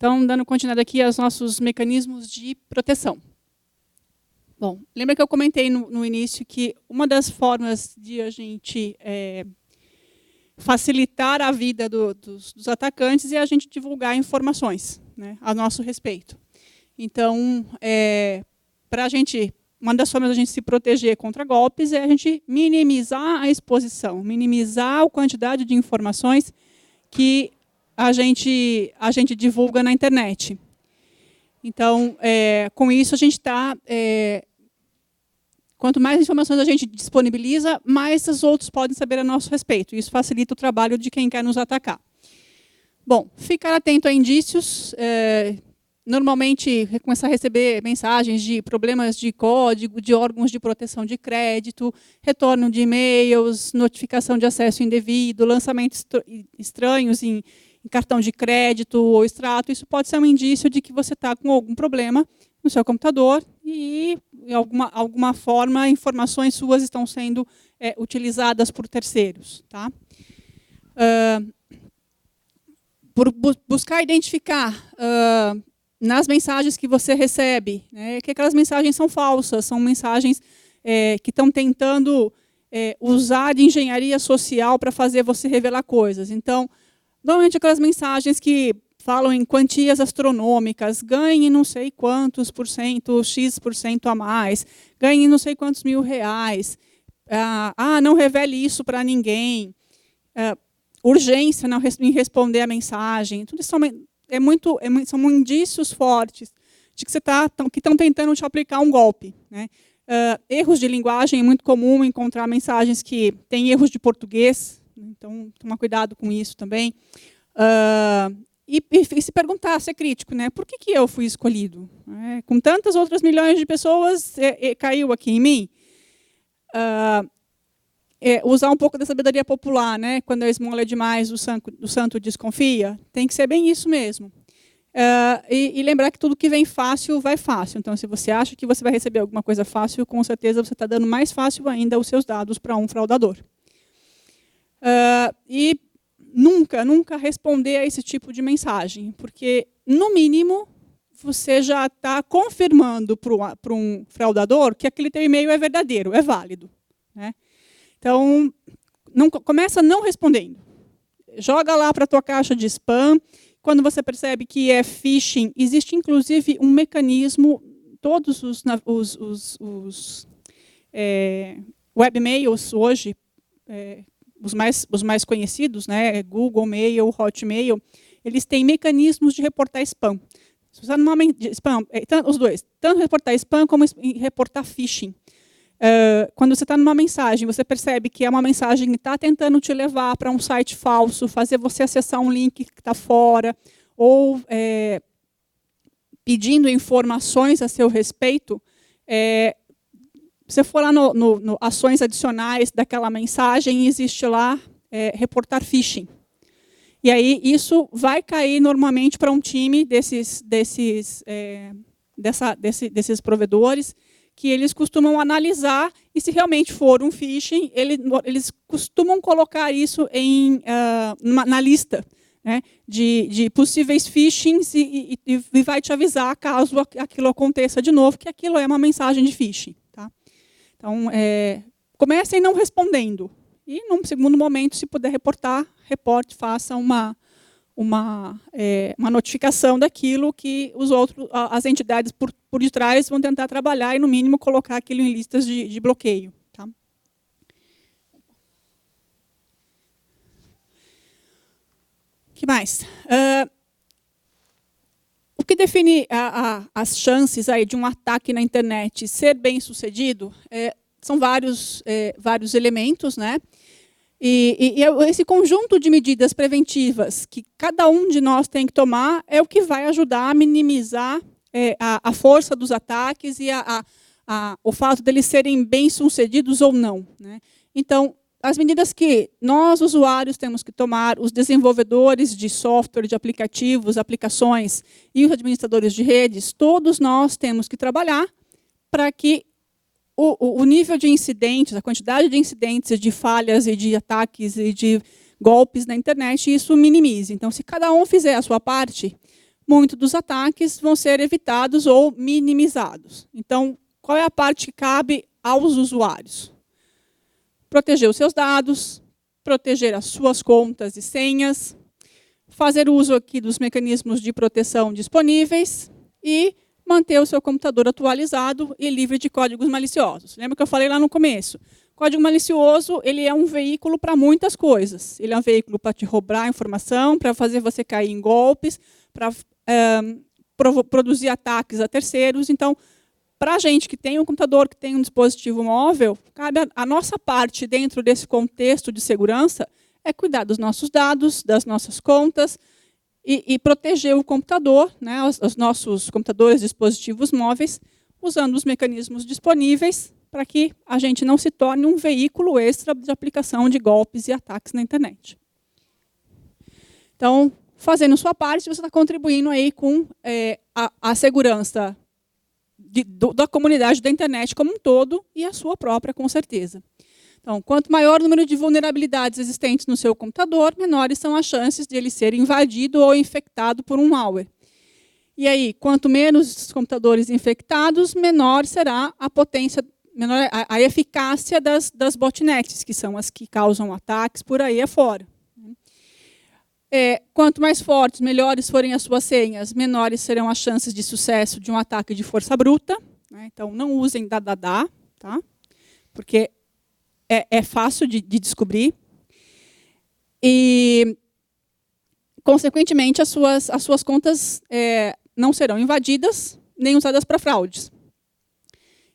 Então, dando continuidade aqui aos nossos mecanismos de proteção. Bom, lembra que eu comentei no início que uma das formas de a gente facilitar a vida dos atacantes é a gente divulgar informações, né, a nosso respeito. Então, uma das formas de a gente se proteger contra golpes é a gente minimizar a exposição, minimizar a quantidade de informações que a gente divulga na internet. Então, com isso, a gente está... quanto mais informações a gente disponibiliza, mais os outros podem saber a nosso respeito. Isso facilita o trabalho de quem quer nos atacar. Bom, ficar atento a indícios. Normalmente, começar a receber mensagens de problemas de código, de órgãos de proteção de crédito, retorno de e-mails, notificação de acesso indevido, lançamentos estranhos em cartão de crédito ou extrato. Isso pode ser um indício de que você está com algum problema no seu computador e, de alguma forma, informações suas estão sendo utilizadas por terceiros. Tá? Buscar identificar nas mensagens que você recebe, né, que aquelas mensagens são falsas, são mensagens que estão tentando usar de engenharia social para fazer você revelar coisas. Então, normalmente aquelas mensagens que falam em quantias astronômicas, ganhe não sei quantos por cento, X% a mais, ganhe não sei quantos mil reais, não revele isso para ninguém, urgência em responder a mensagem, tudo isso são indícios fortes de que estão tentando te aplicar um golpe. Né? Erros de linguagem, é muito comum encontrar mensagens que têm erros de português, então toma cuidado com isso também. E se perguntar, ser crítico, né? Por que eu fui escolhido? Com tantas outras milhões de pessoas, caiu aqui em mim. Usar um pouco da sabedoria popular, né? Quando a esmola é demais, o santo desconfia. Tem que ser bem isso mesmo. E lembrar que tudo que vem fácil, vai fácil. Então, se você acha que você vai receber alguma coisa fácil, com certeza você está dando mais fácil ainda os seus dados para um fraudador. E nunca responder a esse tipo de mensagem, porque, no mínimo, você já está confirmando para um fraudador que aquele teu e-mail é verdadeiro, é válido. Né? Então, começa não respondendo. Joga lá para a tua caixa de spam. Quando você percebe que é phishing, existe, inclusive, um mecanismo, todos os webmails hoje, os mais conhecidos, né, Google Mail, Hotmail, eles têm mecanismos de reportar spam. Se você spam, os dois, tanto reportar spam como reportar phishing. Quando você está numa mensagem, você percebe que é uma mensagem que está tentando te levar para um site falso, fazer você acessar um link que está fora, ou pedindo informações a seu respeito, você for lá no ações adicionais daquela mensagem, existe lá reportar phishing. E aí isso vai cair normalmente para um time desses provedores, que eles costumam analisar, e se realmente for um phishing, eles costumam colocar isso na lista, né, de possíveis phishings e vai te avisar caso aquilo aconteça de novo, que aquilo é uma mensagem de phishing. Tá? Então, comecem não respondendo. E, num segundo momento, se puder reportar, reporte, faça uma notificação daquilo que as entidades por detrás vão tentar trabalhar e, no mínimo, colocar aquilo em listas de bloqueio. Tá? O que mais? O que define as chances aí de um ataque na internet ser bem sucedido são vários elementos, né? E esse conjunto de medidas preventivas que cada um de nós tem que tomar é o que vai ajudar a minimizar a força dos ataques e o fato deles serem bem-sucedidos ou não. Né? Então, as medidas que nós, usuários, temos que tomar, os desenvolvedores de software, de aplicativos, aplicações e os administradores de redes, todos nós temos que trabalhar para que o nível de incidentes, a quantidade de incidentes, de falhas e de ataques e de golpes na internet, isso minimize. Então, se cada um fizer a sua parte, muitos dos ataques vão ser evitados ou minimizados. Então, qual é a parte que cabe aos usuários? Proteger os seus dados, proteger as suas contas e senhas, fazer uso aqui dos mecanismos de proteção disponíveis e manter o seu computador atualizado e livre de códigos maliciosos. Lembra que eu falei lá no começo? Código malicioso, ele é um veículo para muitas coisas. Ele é um veículo para te roubar informação, para fazer você cair em golpes, para produzir ataques a terceiros. Então, para a gente que tem um computador, que tem um dispositivo móvel, cabe a nossa parte dentro desse contexto de segurança é cuidar dos nossos dados, das nossas contas e proteger o computador, né, os nossos computadores, dispositivos móveis, usando os mecanismos disponíveis para que a gente não se torne um veículo extra de aplicação de golpes e ataques na internet. Então, fazendo sua parte, você está contribuindo aí com a segurança da comunidade da internet como um todo e a sua própria, com certeza. Então, quanto maior o número de vulnerabilidades existentes no seu computador, menores são as chances de ele ser invadido ou infectado por um malware. E aí, quanto menos computadores infectados, menor será a potência, menor a eficácia das botnets, que são as que causam ataques por aí afora. Quanto mais fortes, melhores forem as suas senhas, menores serão as chances de sucesso de um ataque de força bruta. Né? Então, não usem dadadá, tá? Porque é fácil de descobrir. E, consequentemente, as suas contas não serão invadidas, nem usadas para fraudes.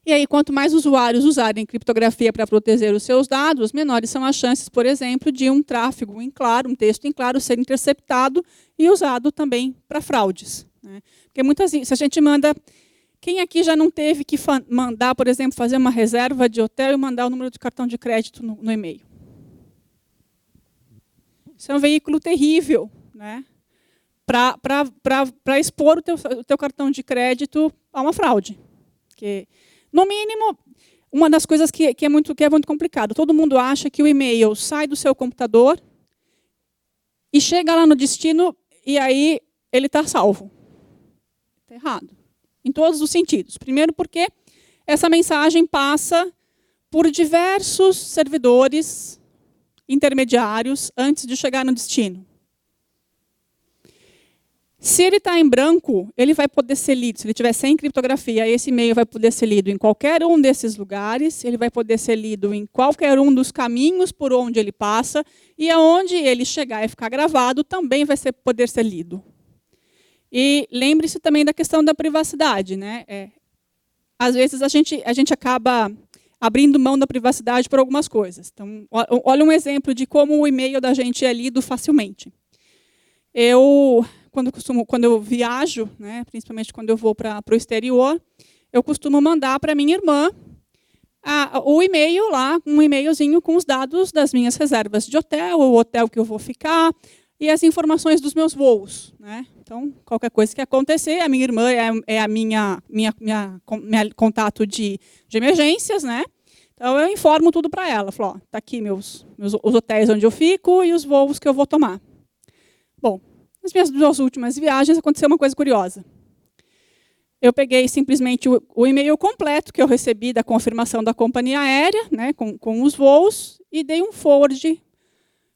E aí, quanto mais usuários usarem criptografia para proteger os seus dados, menores são as chances, por exemplo, de um tráfego em claro, um texto em claro, ser interceptado e usado também para fraudes. Né? Porque muitas vezes, se a gente manda... Quem aqui já não teve que mandar, por exemplo, fazer uma reserva de hotel e mandar o número de cartão de crédito no e-mail? Isso é um veículo terrível, né? Para expor o teu cartão de crédito a uma fraude. Porque, no mínimo, uma das coisas que é muito complicado, todo mundo acha que o e-mail sai do seu computador e chega lá no destino e aí ele está salvo. Está errado. Em todos os sentidos. Primeiro porque essa mensagem passa por diversos servidores intermediários antes de chegar no destino. Se ele está em branco, ele vai poder ser lido. Se ele tiver sem criptografia, esse e-mail vai poder ser lido em qualquer um desses lugares, ele vai poder ser lido em qualquer um dos caminhos por onde ele passa, e aonde ele chegar e ficar gravado, também vai poder ser lido. E lembre-se também da questão da privacidade. Né? Às vezes a gente acaba abrindo mão da privacidade por algumas coisas. Então, olha um exemplo de como o e-mail da gente é lido facilmente. Quando eu viajo, né, principalmente quando eu vou para o exterior, eu costumo mandar para minha irmã o e-mail lá, um e-mailzinho com os dados das minhas reservas de hotel, o hotel que eu vou ficar, e as informações dos meus voos. Né? Então, qualquer coisa que acontecer, a minha irmã é a minha contato de emergências, né? Então, eu informo tudo para ela. Falo, está aqui os hotéis onde eu fico e os voos que eu vou tomar. Bom, nas minhas 2 últimas viagens aconteceu uma coisa curiosa. Eu peguei simplesmente o e-mail completo que eu recebi da confirmação da companhia aérea, né, com os voos, e dei um forward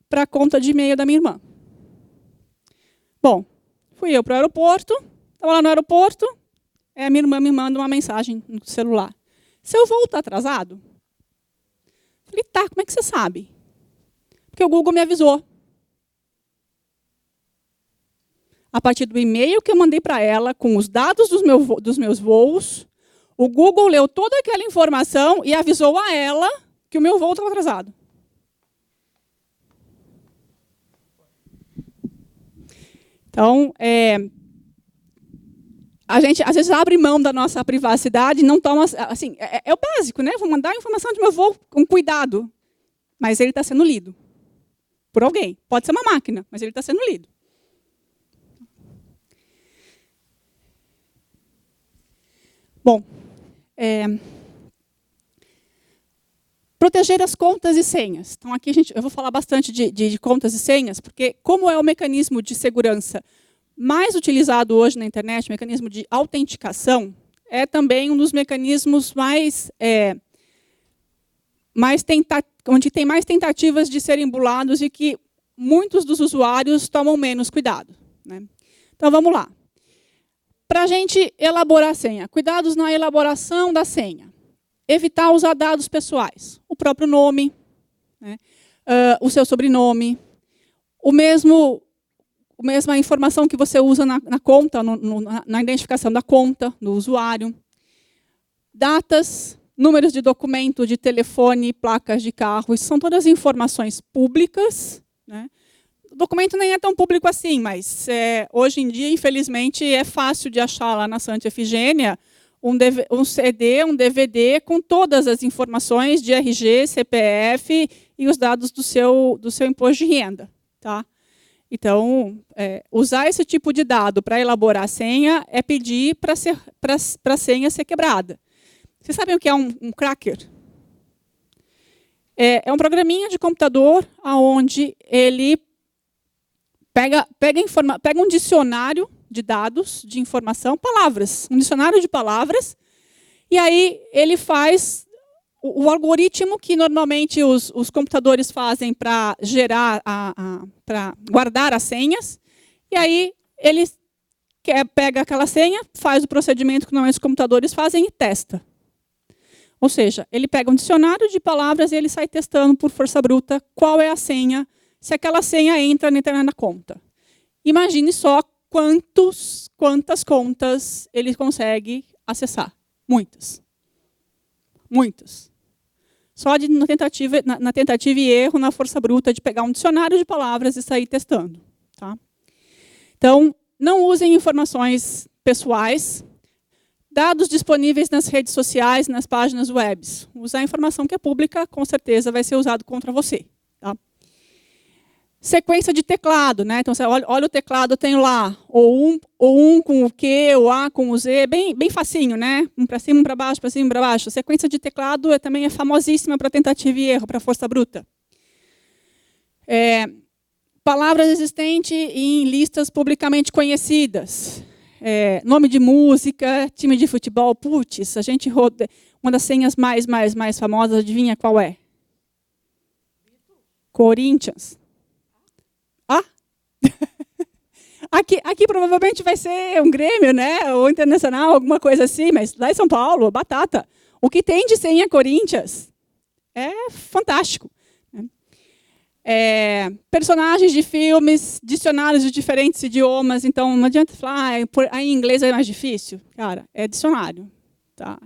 para a conta de e-mail da minha irmã. Bom, fui eu para o aeroporto, estava lá no aeroporto, a minha irmã me manda uma mensagem no celular. Seu voo está atrasado? Falei, tá, como é que você sabe? Porque o Google me avisou. A partir do e-mail que eu mandei para ela, com os dados dos meus voos, o Google leu toda aquela informação e avisou a ela que o meu voo estava atrasado. Então, a gente às vezes abre mão da nossa privacidade, não toma, assim, é o básico, né? Vou mandar a informação de meu voo com cuidado, mas ele está sendo lido por alguém. Pode ser uma máquina, mas ele está sendo lido. Bom, proteger as contas e senhas. Então, aqui eu vou falar bastante de contas e senhas, porque como é o mecanismo de segurança mais utilizado hoje na internet, o mecanismo de autenticação, é também um dos mecanismos onde tem mais tentativas de serem burlados e que muitos dos usuários tomam menos cuidado, né? Então, vamos lá. Para a gente elaborar a senha, cuidados na elaboração da senha. Evitar usar dados pessoais. O próprio nome, né? O seu sobrenome, mesma informação que você usa na conta, na identificação da conta, do usuário. Datas, números de documento, de telefone, placas de carro, isso são todas informações públicas, né? O documento nem é tão público assim, mas hoje em dia, infelizmente, é fácil de achar lá na Santa Efigênia um CD, um DVD com todas as informações de RG, CPF e os dados do seu imposto de renda, tá? Então, usar esse tipo de dado para elaborar a senha é pedir para a senha ser quebrada. Vocês sabem o que é um cracker? É um programinha de computador onde ele pega um dicionário de dados, de informação, palavras, um dicionário de palavras, e aí ele faz o algoritmo que normalmente os computadores fazem para gerar, para guardar as senhas, e aí ele pega aquela senha, faz o procedimento que normalmente os computadores fazem e testa. Ou seja, ele pega um dicionário de palavras e ele sai testando por força bruta qual é a senha, se aquela senha entra na conta. Imagine só quantas contas ele consegue acessar. Muitas. Muitas. Só na tentativa e erro, na força bruta de pegar um dicionário de palavras e sair testando. Tá? Então, não usem informações pessoais, dados disponíveis nas redes sociais, nas páginas web. Usar informação que é pública, com certeza, vai ser usado contra você. Tá? Sequência de teclado, né? Então, você olha o teclado, tem lá o 1 com o Q, o A com o Z, bem facinho, né? Um para cima, um para baixo, para cima, para baixo. Sequência de teclado também é famosíssima para tentativa e erro, para força bruta. Palavras existentes em listas publicamente conhecidas. Nome de música, time de futebol, putz, a gente roda. Uma das senhas mais famosas, adivinha qual é? Corinthians. Aqui provavelmente vai ser um Grêmio, né? Ou Internacional, alguma coisa assim, mas lá em São Paulo, batata. O que tem de senha Corinthians é fantástico. Personagens de filmes, dicionários de diferentes idiomas, então não adianta falar, em inglês é mais difícil. Cara, é dicionário. Tá?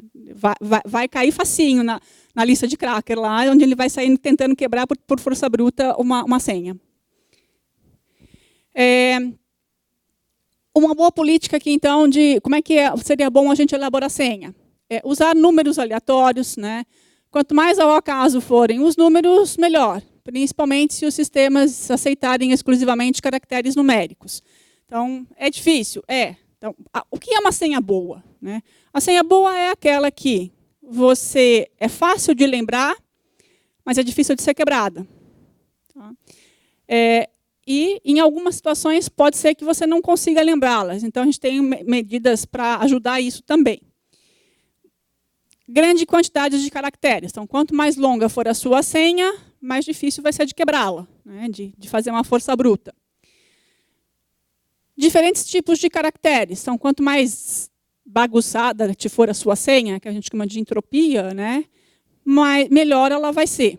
Vai cair facinho na lista de cracker lá, onde ele vai sair tentando quebrar por força bruta uma senha. Uma boa política aqui, então, de como é que seria bom a gente elaborar a senha? Usar números aleatórios, né? Quanto mais ao acaso forem os números, melhor. Principalmente se os sistemas aceitarem exclusivamente caracteres numéricos. Então, é difícil? Então, o que é uma senha boa? Né? A senha boa é aquela que é fácil de lembrar, mas é difícil de ser quebrada. Tá? E, em algumas situações, pode ser que você não consiga lembrá-las. Então, a gente tem medidas para ajudar isso também. Grande quantidade de caracteres. Então, quanto mais longa for a sua senha, mais difícil vai ser de quebrá-la, né? de fazer uma força bruta. Diferentes tipos de caracteres. Então, quanto mais bagunçada for a sua senha, que a gente chama de entropia, né? Melhor ela vai ser.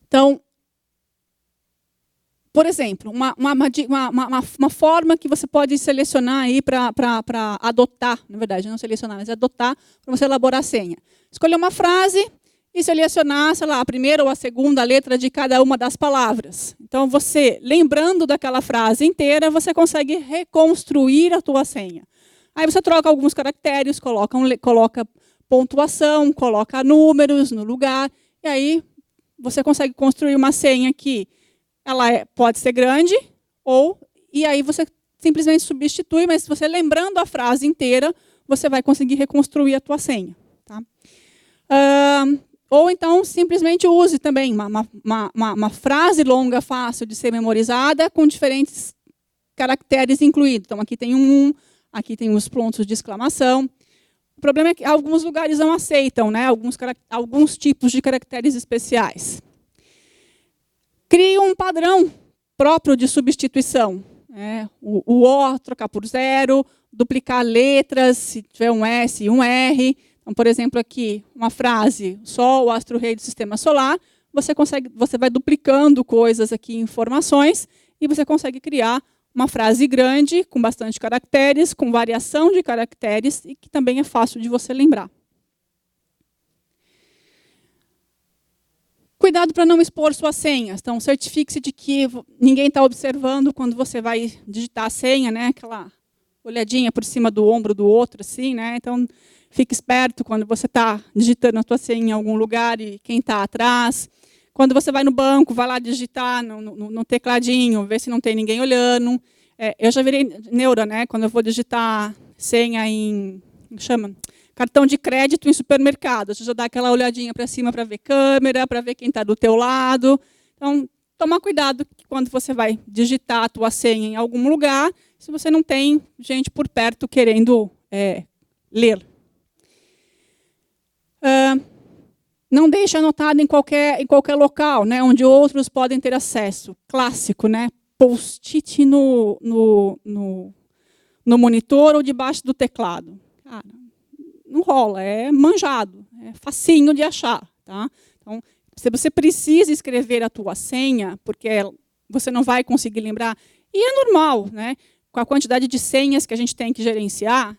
Então, por exemplo, uma forma que você pode selecionar aí para adotar, na verdade, não selecionar, mas adotar para você elaborar a senha. Escolher uma frase e selecionar, sei lá, a primeira ou a segunda letra de cada uma das palavras. Então, você, lembrando daquela frase inteira, você consegue reconstruir a tua senha. Aí você troca alguns caracteres, coloca pontuação, coloca números no lugar, e aí você consegue construir uma senha que ela pode ser grande, e aí você simplesmente substitui, mas se você lembrando a frase inteira, você vai conseguir reconstruir a tua senha. Tá? Ou então, simplesmente use também uma frase longa, fácil de ser memorizada, com diferentes caracteres incluídos. Então, aqui tem um, aqui tem os pontos de exclamação. O problema é que alguns lugares não aceitam, né, alguns tipos de caracteres especiais. Crie um padrão próprio de substituição. O O, trocar por zero, duplicar letras, se tiver um S e um R. Então, por exemplo, aqui, uma frase, Sol, o astro-rei do sistema solar, você vai duplicando coisas aqui, informações, e você consegue criar uma frase grande, com bastante caracteres, com variação de caracteres, e que também é fácil de você lembrar. Cuidado para não expor suas senhas. Então, certifique-se de que ninguém está observando quando você vai digitar a senha, né? Aquela olhadinha por cima do ombro do outro, assim, né? Então, fique esperto quando você está digitando a sua senha em algum lugar e quem está atrás. Quando você vai no banco, vai lá digitar no tecladinho, ver se não tem ninguém olhando. Eu já virei neura, né? Quando eu vou digitar senha em... cartão de crédito em supermercado. Você já dá aquela olhadinha para cima para ver câmera, para ver quem está do teu lado. Então, toma cuidado quando você vai digitar a tua senha em algum lugar, se você não tem gente por perto querendo ler. Não deixe anotado em qualquer local, né, onde outros podem ter acesso. Clássico, né? Post-it no monitor ou debaixo do teclado. Cara, não rola, é manjado, é facinho de achar. Tá? Então, se você precisa escrever a tua senha, porque você não vai conseguir lembrar, e é normal, né? Com a quantidade de senhas que a gente tem que gerenciar,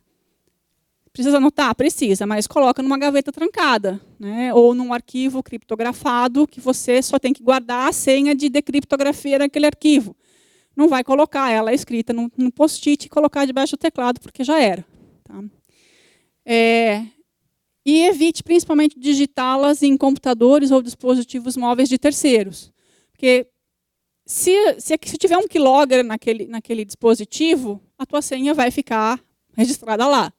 precisa anotar? Precisa, mas coloca numa gaveta trancada, né? Ou num arquivo criptografado, que você só tem que guardar a senha de decriptografia naquele arquivo. Não vai colocar ela escrita no post-it e colocar debaixo do teclado, porque já era. Tá? E evite, principalmente, digitá-las em computadores ou dispositivos móveis de terceiros. Porque se tiver um keylogger naquele dispositivo, a tua senha vai ficar registrada lá.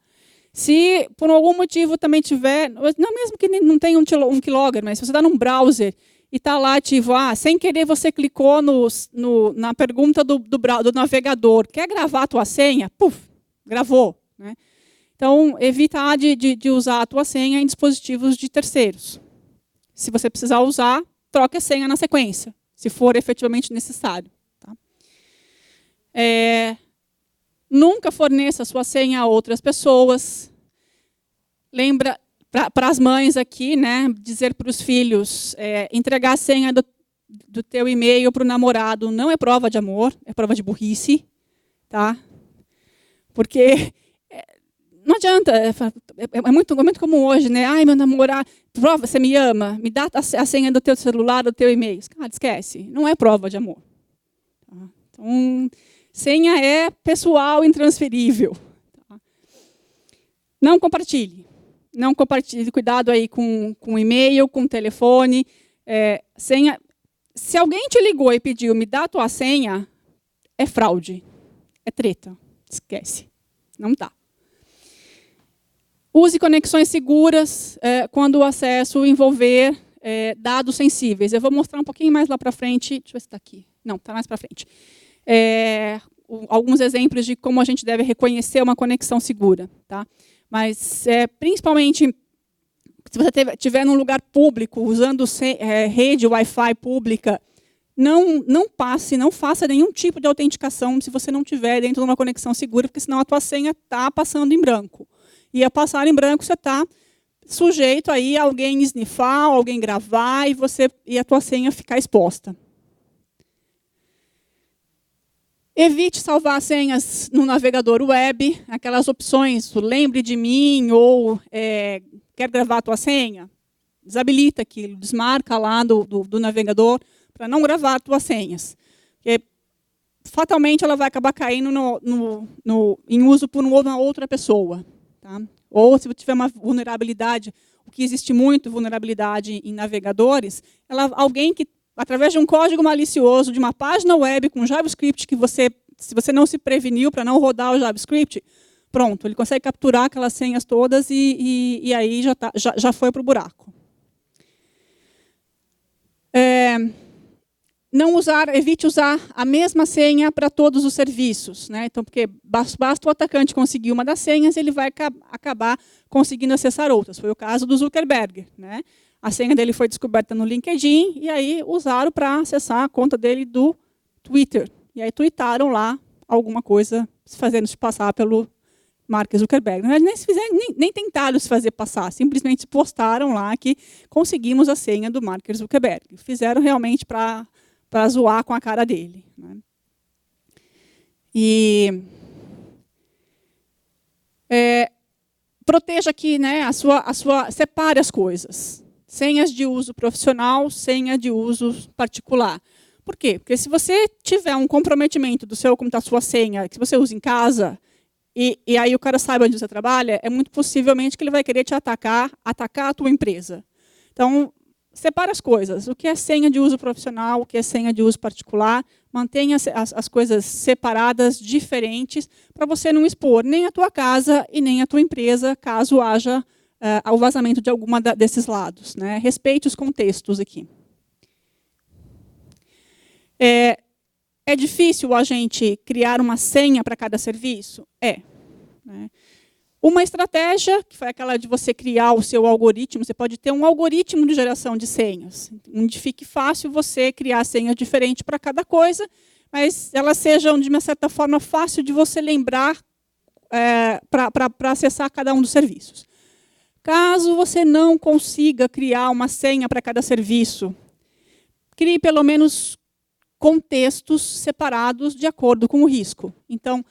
Se, por algum motivo, também tiver, não mesmo que não tenha um keylogger, mas se você está num browser e está lá ativo, sem querer você clicou na pergunta do navegador, quer gravar a tua senha? Puf, gravou. Né? Então, evita de usar a tua senha em dispositivos de terceiros. Se você precisar usar, troque a senha na sequência, se for efetivamente necessário. Tá? Nunca forneça a sua senha a outras pessoas. Lembra, para as mães aqui, né, dizer para os filhos, entregar a senha do teu e-mail para o namorado não é prova de amor, é prova de burrice. Tá? Porque... não adianta, é muito comum hoje, né? Ai, meu namorado, prova, você me ama, me dá a senha do teu celular, do teu e-mail. Cara, esquece, não é prova de amor. Tá? Então, senha é pessoal intransferível. Tá? Não compartilhe. Não compartilhe, cuidado aí com e-mail, com telefone. Senha. Se alguém te ligou e pediu, me dá a tua senha, é fraude, é treta, esquece, não dá. Use conexões seguras quando o acesso envolver dados sensíveis. Eu vou mostrar um pouquinho mais lá para frente. Deixa eu ver se está aqui. Não, está mais para frente. Alguns exemplos de como a gente deve reconhecer uma conexão segura. Tá? Mas, principalmente, se você estiver num lugar público, usando rede Wi-Fi pública, não faça nenhum tipo de autenticação se você não estiver dentro de uma conexão segura, porque senão a tua senha está passando em branco. E ao passar em branco, você está sujeito aí a alguém snifar, alguém gravar e a tua senha ficar exposta. Evite salvar senhas no navegador web, aquelas opções, lembre de mim ou quer gravar a tua senha. Desabilita aquilo, desmarca lá do navegador para não gravar as tuas senhas. Porque, fatalmente, ela vai acabar caindo em uso por uma outra pessoa. Tá? Ou, se tiver uma vulnerabilidade, o que existe muito, vulnerabilidade em navegadores, alguém que, através de um código malicioso, de uma página web com JavaScript, se você não se preveniu para não rodar o JavaScript, pronto, ele consegue capturar aquelas senhas todas e aí já foi para o buraco. Evite usar a mesma senha para todos os serviços, né? Então, porque basta o atacante conseguir uma das senhas, ele vai acabar conseguindo acessar outras. Foi o caso do Zuckerberg, né? A senha dele foi descoberta no LinkedIn e aí usaram para acessar a conta dele do Twitter. E aí tweetaram lá alguma coisa, fazendo-se passar pelo Mark Zuckerberg. Nem tentaram se fazer passar, simplesmente postaram lá que conseguimos a senha do Mark Zuckerberg. Fizeram realmente para zoar com a cara dele, né? E proteja aqui, né, separe as coisas. Senhas de uso profissional, senha de uso particular. Por quê? Porque se você tiver um comprometimento como está a sua senha, que você usa em casa, e aí o cara sabe onde você trabalha, é muito possivelmente que ele vai querer te atacar a tua empresa. Então, separa as coisas. O que é senha de uso profissional, o que é senha de uso particular. Mantenha as coisas separadas, diferentes, para você não expor nem a tua casa e nem a tua empresa, caso haja o vazamento de alguma desses lados, né? Respeite os contextos aqui. É difícil a gente criar uma senha para cada serviço? Né? Uma estratégia, que foi aquela de você criar o seu algoritmo, você pode ter um algoritmo de geração de senhas, onde fique fácil você criar senhas diferentes para cada coisa, mas elas sejam, de uma certa forma, fácil de você lembrar para acessar cada um dos serviços. Caso você não consiga criar uma senha para cada serviço, crie pelo menos contextos separados de acordo com o risco. Então,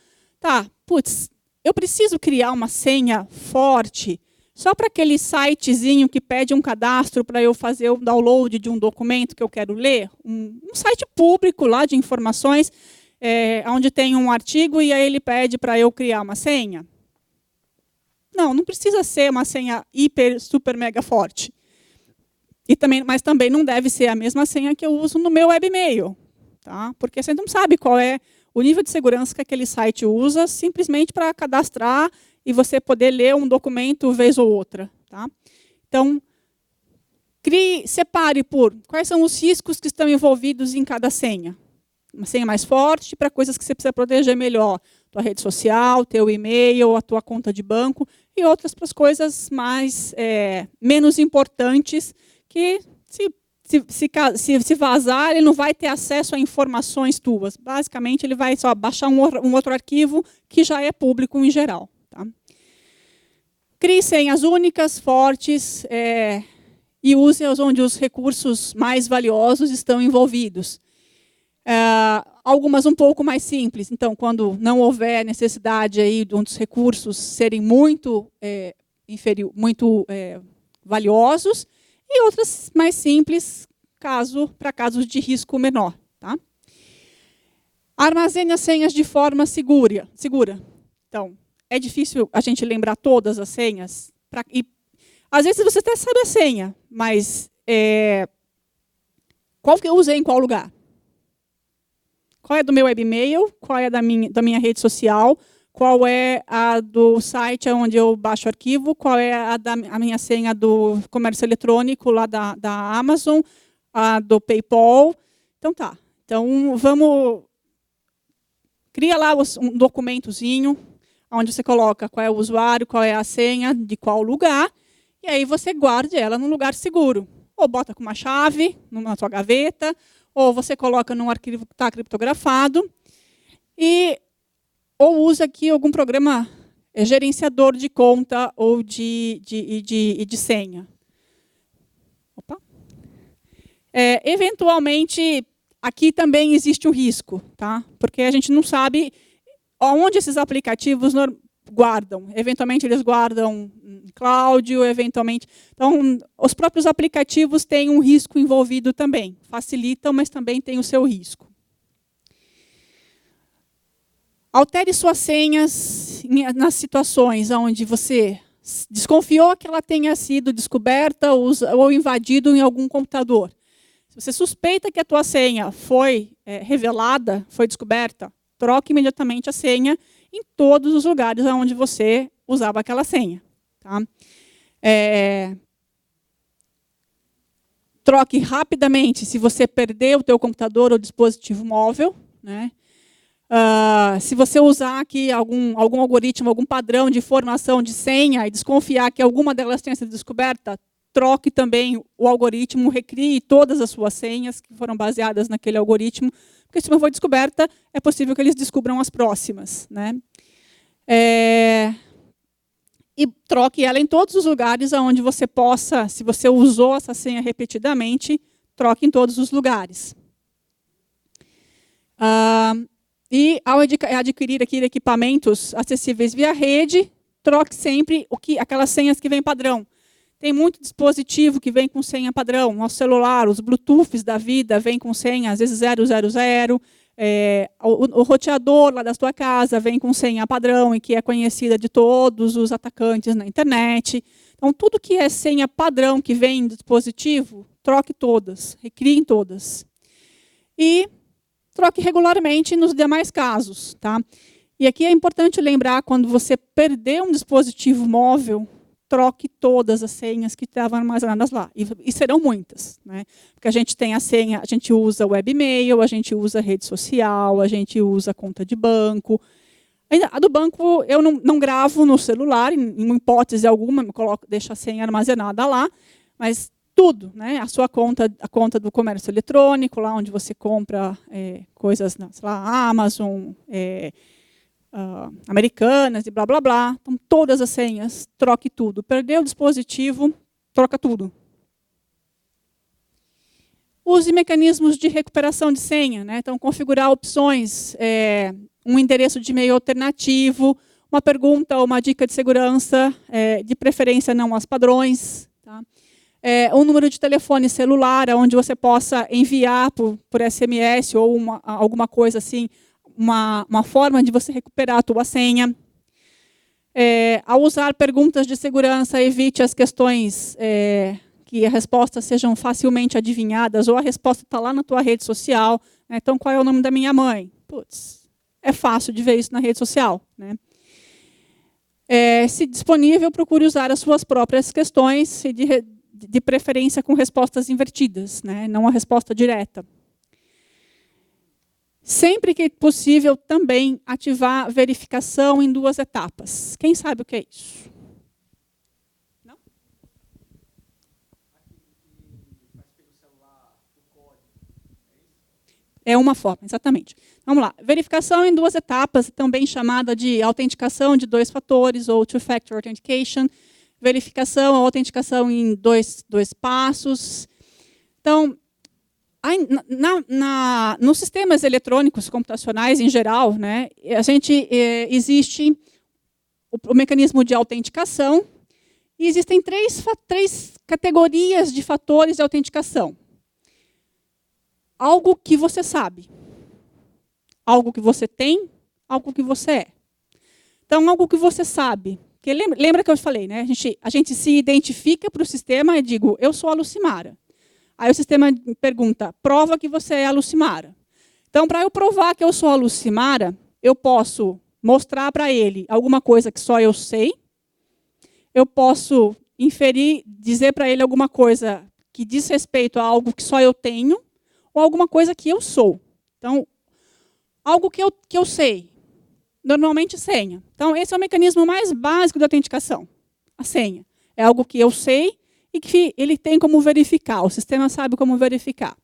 eu preciso criar uma senha forte só para aquele sitezinho que pede um cadastro para eu fazer o download de um documento que eu quero ler, um site público lá de informações, onde tem um artigo e aí ele pede para eu criar uma senha. Não precisa ser uma senha hiper, super, mega forte. Mas também não deve ser a mesma senha que eu uso no meu webmail, tá? Porque você não sabe qual é o nível de segurança que aquele site usa, simplesmente para cadastrar e você poder ler um documento vez ou outra, tá? Então, separe por quais são os riscos que estão envolvidos em cada senha. Uma senha mais forte para coisas que você precisa proteger melhor. Tua rede social, teu e-mail, a tua conta de banco, e outras para as coisas menos importantes, que se vazar, ele não vai ter acesso a informações tuas. Basicamente, ele vai só baixar um outro arquivo que já é público em geral. Tá? Crie senhas únicas, fortes, e use-as onde os recursos mais valiosos estão envolvidos. Algumas um pouco mais simples. Então, quando não houver necessidade aí de uns recursos serem muito valiosos, e outras mais simples, para casos de risco menor. Tá? Armazene as senhas de forma segura. Então, é difícil a gente lembrar todas as senhas. Às vezes você até sabe a senha, mas qual que eu usei em qual lugar? Qual é do meu webmail? Qual é da minha rede social? Qual é a do site onde eu baixo o arquivo? Qual é a minha senha do comércio eletrônico lá da Amazon? A do PayPal? Então tá. Então cria lá um documentozinho onde você coloca qual é o usuário, qual é a senha, de qual lugar, e aí você guarde ela num lugar seguro. Ou bota com uma chave na sua gaveta, ou você coloca num arquivo que está criptografado, ou usa aqui algum programa gerenciador de conta ou de senha. Opa. Eventualmente, aqui também existe um risco, tá? Porque a gente não sabe onde esses aplicativos guardam. Eventualmente, eles guardam em cloud, eventualmente. Então, os próprios aplicativos têm um risco envolvido também. Facilitam, mas também tem o seu risco. Altere suas senhas nas situações onde você desconfiou que ela tenha sido descoberta ou invadido em algum computador. Se você suspeita que a tua senha foi revelada, foi descoberta, troque imediatamente a senha em todos os lugares onde você usava aquela senha. Tá? troque rapidamente se você perder o teu computador ou dispositivo móvel, né? Se você usar aqui algum algoritmo, algum padrão de formação de senha e desconfiar que alguma delas tenha sido descoberta, troque também o algoritmo, recrie todas as suas senhas que foram baseadas naquele algoritmo, porque se uma for descoberta, é possível que eles descubram as próximas, né? E troque ela em todos os lugares onde você possa, se você usou essa senha repetidamente, troque em todos os lugares. E ao adquirir aqui equipamentos acessíveis via rede, troque sempre aquelas senhas que vêm padrão. Tem muito dispositivo que vem com senha padrão. Nosso celular, os Bluetooths da vida vem com senha, às vezes 000. O roteador lá da sua casa vem com senha padrão e que é conhecida de todos os atacantes na internet. Então, tudo que é senha padrão que vem do dispositivo, troque todas, recrie todas. E troque regularmente nos demais casos. Tá? E aqui é importante lembrar, quando você perder um dispositivo móvel, troque todas as senhas que estavam armazenadas lá. E serão muitas, né? Porque a gente tem a senha, a gente usa webmail, a gente usa rede social, a gente usa conta de banco. A do banco eu não gravo no celular, em hipótese alguma, deixo a senha armazenada lá, mas tudo, né? A conta do comércio eletrônico, lá onde você compra coisas, sei lá, Amazon, Americanas e blá, blá, blá. Então, todas as senhas, troque tudo. Perdeu o dispositivo, troca tudo. Use mecanismos de recuperação de senha, né? Então, configurar opções, um endereço de e-mail alternativo, uma pergunta ou uma dica de segurança, de preferência não aos padrões. Tá? Um número de telefone celular, onde você possa enviar por SMS ou alguma coisa assim, uma forma de você recuperar a tua senha. Ao usar perguntas de segurança, evite as questões que as respostas sejam facilmente adivinhadas, ou a resposta está lá na tua rede social. Né? Então, qual é o nome da minha mãe? Putz, é fácil de ver isso na rede social. Né? Se disponível, procure usar as suas próprias questões, de preferência com respostas invertidas, né? Não a resposta direta. Sempre que possível, também ativar verificação em 2 etapas. Quem sabe o que é isso? Não? É uma forma, exatamente. Vamos lá. Verificação em 2 etapas, também chamada de autenticação de 2 fatores, ou two-factor authentication. Verificação ou autenticação em dois passos. Então, nos sistemas eletrônicos computacionais em geral, né, existe o mecanismo de autenticação e existem 3 categorias de fatores de autenticação. Algo que você sabe, algo que você tem, algo que você é. Então, algo que você sabe. Porque lembra que eu falei, né? A gente se identifica para o sistema e digo, eu sou a Lucimara. Aí o sistema me pergunta, prova que você é a Lucimara. Então, para eu provar que eu sou a Lucimara, eu posso mostrar para ele alguma coisa que só eu sei, eu posso inferir, dizer para ele alguma coisa que diz respeito a algo que só eu tenho, ou alguma coisa que eu sou. Então, algo que eu sei, normalmente senha. Então, esse é o mecanismo mais básico da autenticação, a senha. É algo que eu sei, e que ele tem como verificar, o sistema sabe como verificar.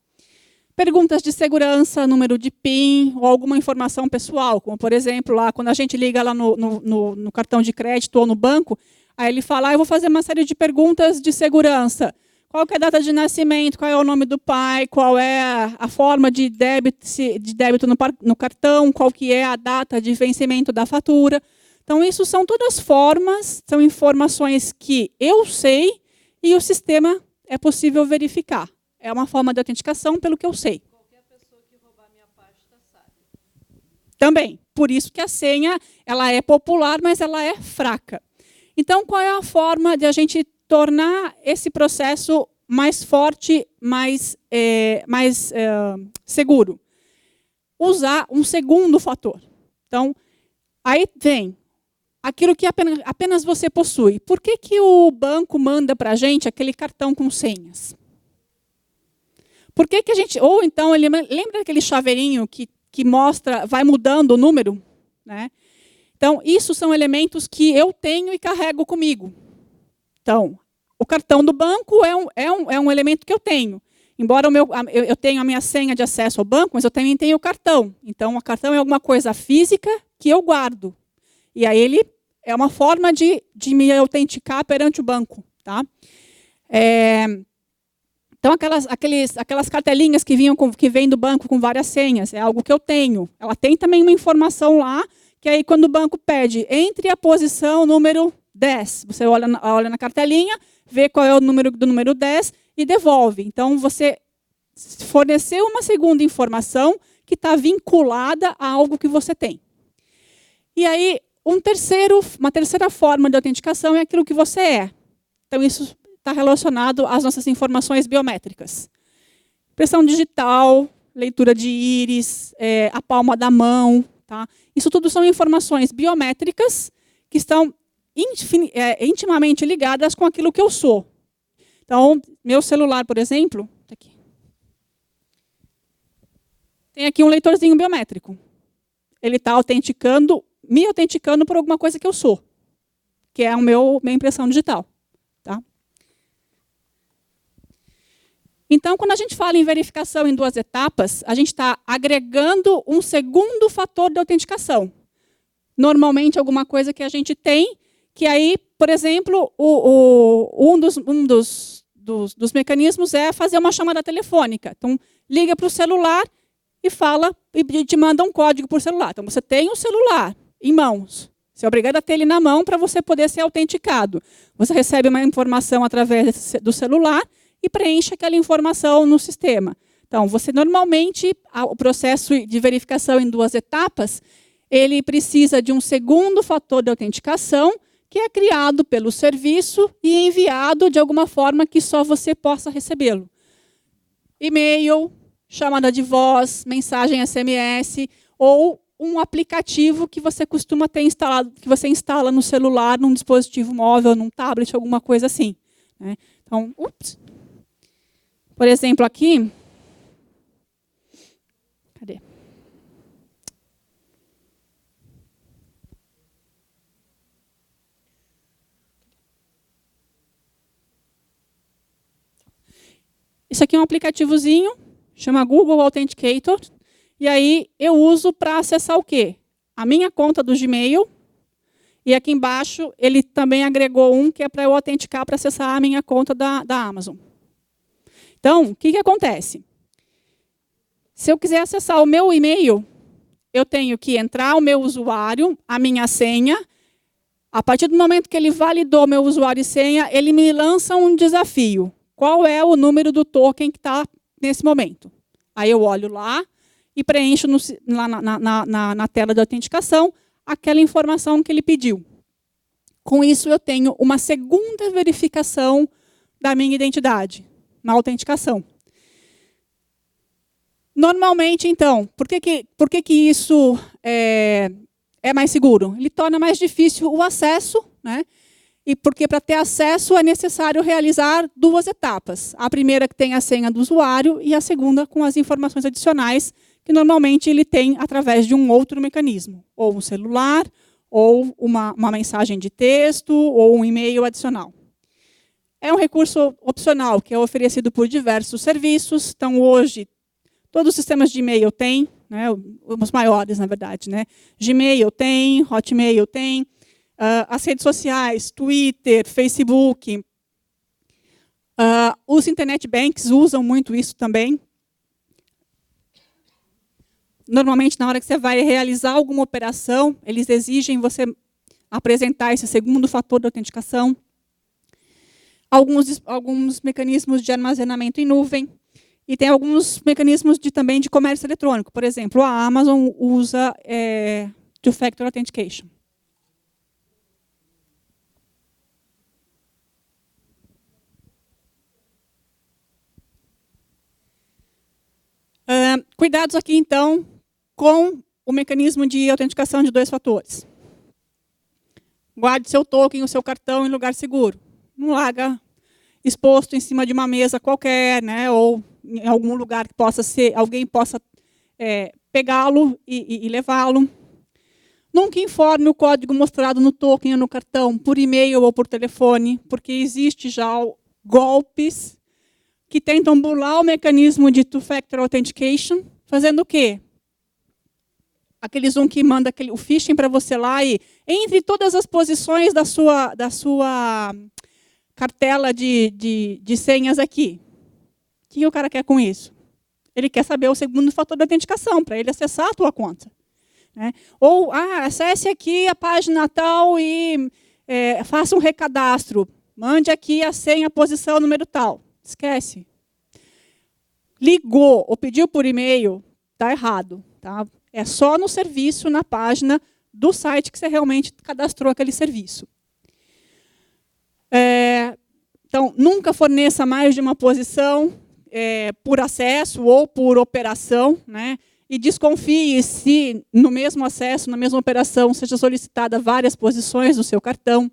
Perguntas de segurança, número de PIN, ou alguma informação pessoal, como, por exemplo, lá, quando a gente liga lá no cartão de crédito ou no banco, aí ele fala, eu vou fazer uma série de perguntas de segurança. Qual que é a data de nascimento, qual é o nome do pai, qual é a forma de débito no cartão, qual que é a data de vencimento da fatura. Então, isso são todas formas, são informações que eu sei, e o sistema é possível verificar. É uma forma de autenticação pelo que eu sei. Qualquer pessoa que roubar minha pasta sabe. Também. Por isso que a senha ela é popular, mas ela é fraca. Então, qual é a forma de a gente tornar esse processo mais forte, mais seguro? Usar um segundo fator. Então, aí vem aquilo que apenas você possui. Por que o banco manda para a gente aquele cartão com senhas? Por que que a gente... Ou então, lembra aquele chaveirinho que mostra, vai mudando o número? Né? Então, isso são elementos que eu tenho e carrego comigo. Então, o cartão do banco é um elemento que eu tenho. Embora eu tenha a minha senha de acesso ao banco, mas eu também tenho o cartão. Então, o cartão é alguma coisa física que eu guardo. E aí ele é uma forma de me autenticar perante o banco. Tá? Então, aquelas cartelinhas que vêm do banco com várias senhas, é algo que eu tenho. Ela tem também uma informação lá, que aí quando o banco pede, entre a posição número 10, você olha na cartelinha, vê qual é o número do número 10 e devolve. Então, você forneceu uma segunda informação que está vinculada a algo que você tem. E aí, uma terceira forma de autenticação é aquilo que você é. Então, isso está relacionado às nossas informações biométricas. Impressão digital, leitura de íris, a palma da mão. Tá? Isso tudo são informações biométricas que estão intimamente ligadas com aquilo que eu sou. Então, meu celular, por exemplo, tá aqui. Tem aqui um leitorzinho biométrico. Ele está me autenticando por alguma coisa que eu sou, que é minha impressão digital. Tá? Então, quando a gente fala em verificação em 2 etapas, a gente está agregando um segundo fator de autenticação. Normalmente, alguma coisa que a gente tem, que aí, por exemplo, um dos mecanismos é fazer uma chamada telefônica. Então, liga para o celular e fala e te manda um código por celular. Então, você tem um celular em mãos. Você é obrigado a ter ele na mão para você poder ser autenticado. Você recebe uma informação através do celular e preenche aquela informação no sistema. Então, você normalmente, o processo de verificação em 2 etapas, ele precisa de um segundo fator de autenticação, que é criado pelo serviço e enviado de alguma forma que só você possa recebê-lo. E-mail, chamada de voz, mensagem SMS, ou um aplicativo que você costuma ter instalado, que você instala no celular, num dispositivo móvel, num tablet, alguma coisa assim. Né? Então, por exemplo, aqui... Cadê? Isso aqui é um aplicativozinho, chama Google Authenticator, e aí eu uso para acessar o quê? A minha conta do Gmail, e aqui embaixo ele também agregou um que é para eu autenticar para acessar a minha conta da Amazon. Então, o que acontece? Se eu quiser acessar o meu e-mail, eu tenho que entrar o meu usuário, a minha senha. A partir do momento que ele validou meu usuário e senha, ele me lança um desafio. Qual é o número do token que está nesse momento? Aí eu olho lá e preencho lá na tela de autenticação aquela informação que ele pediu. Com isso, eu tenho uma segunda verificação da minha identidade, na autenticação. Normalmente, então, por que isso é mais seguro? Ele torna mais difícil o acesso, né? E porque para ter acesso é necessário realizar 2 etapas. A primeira que tem a senha do usuário e a segunda com as informações adicionais que normalmente ele tem através de um outro mecanismo, ou um celular, ou uma mensagem de texto, ou um e-mail adicional. É um recurso opcional que é oferecido por diversos serviços. Então, hoje, todos os sistemas de e-mail têm, né, os maiores, na verdade. Né? Gmail tem, Hotmail tem, as redes sociais, Twitter, Facebook. Os internet banks usam muito isso também. Normalmente, na hora que você vai realizar alguma operação, eles exigem você apresentar esse segundo fator de autenticação. Alguns mecanismos de armazenamento em nuvem. E tem alguns mecanismos também de comércio eletrônico. Por exemplo, a Amazon usa Two-Factor Authentication. Cuidados aqui, então, com o mecanismo de autenticação de 2 fatores. Guarde seu token, o seu cartão em lugar seguro. Não larga exposto em cima de uma mesa qualquer, né? Ou em algum lugar que possa ser, alguém possa pegá-lo e levá-lo. Nunca informe o código mostrado no token ou no cartão, por e-mail ou por telefone, porque existe já golpes que tentam burlar o mecanismo de Two-Factor Authentication, fazendo o quê? Aqueles que manda o phishing para você lá e entre todas as posições da sua cartela de senhas aqui. O que o cara quer com isso? Ele quer saber o segundo fator de autenticação, para ele acessar a tua conta. Né? Ou, acesse aqui a página tal e faça um recadastro. Mande aqui a senha, a posição, número tal. Esquece. Ligou ou pediu por e-mail, está errado. Tá? É só no serviço, na página do site que você realmente cadastrou aquele serviço. Então, nunca forneça mais de uma posição por acesso ou por operação, né? E desconfie se no mesmo acesso, na mesma operação, seja solicitada várias posições do seu cartão.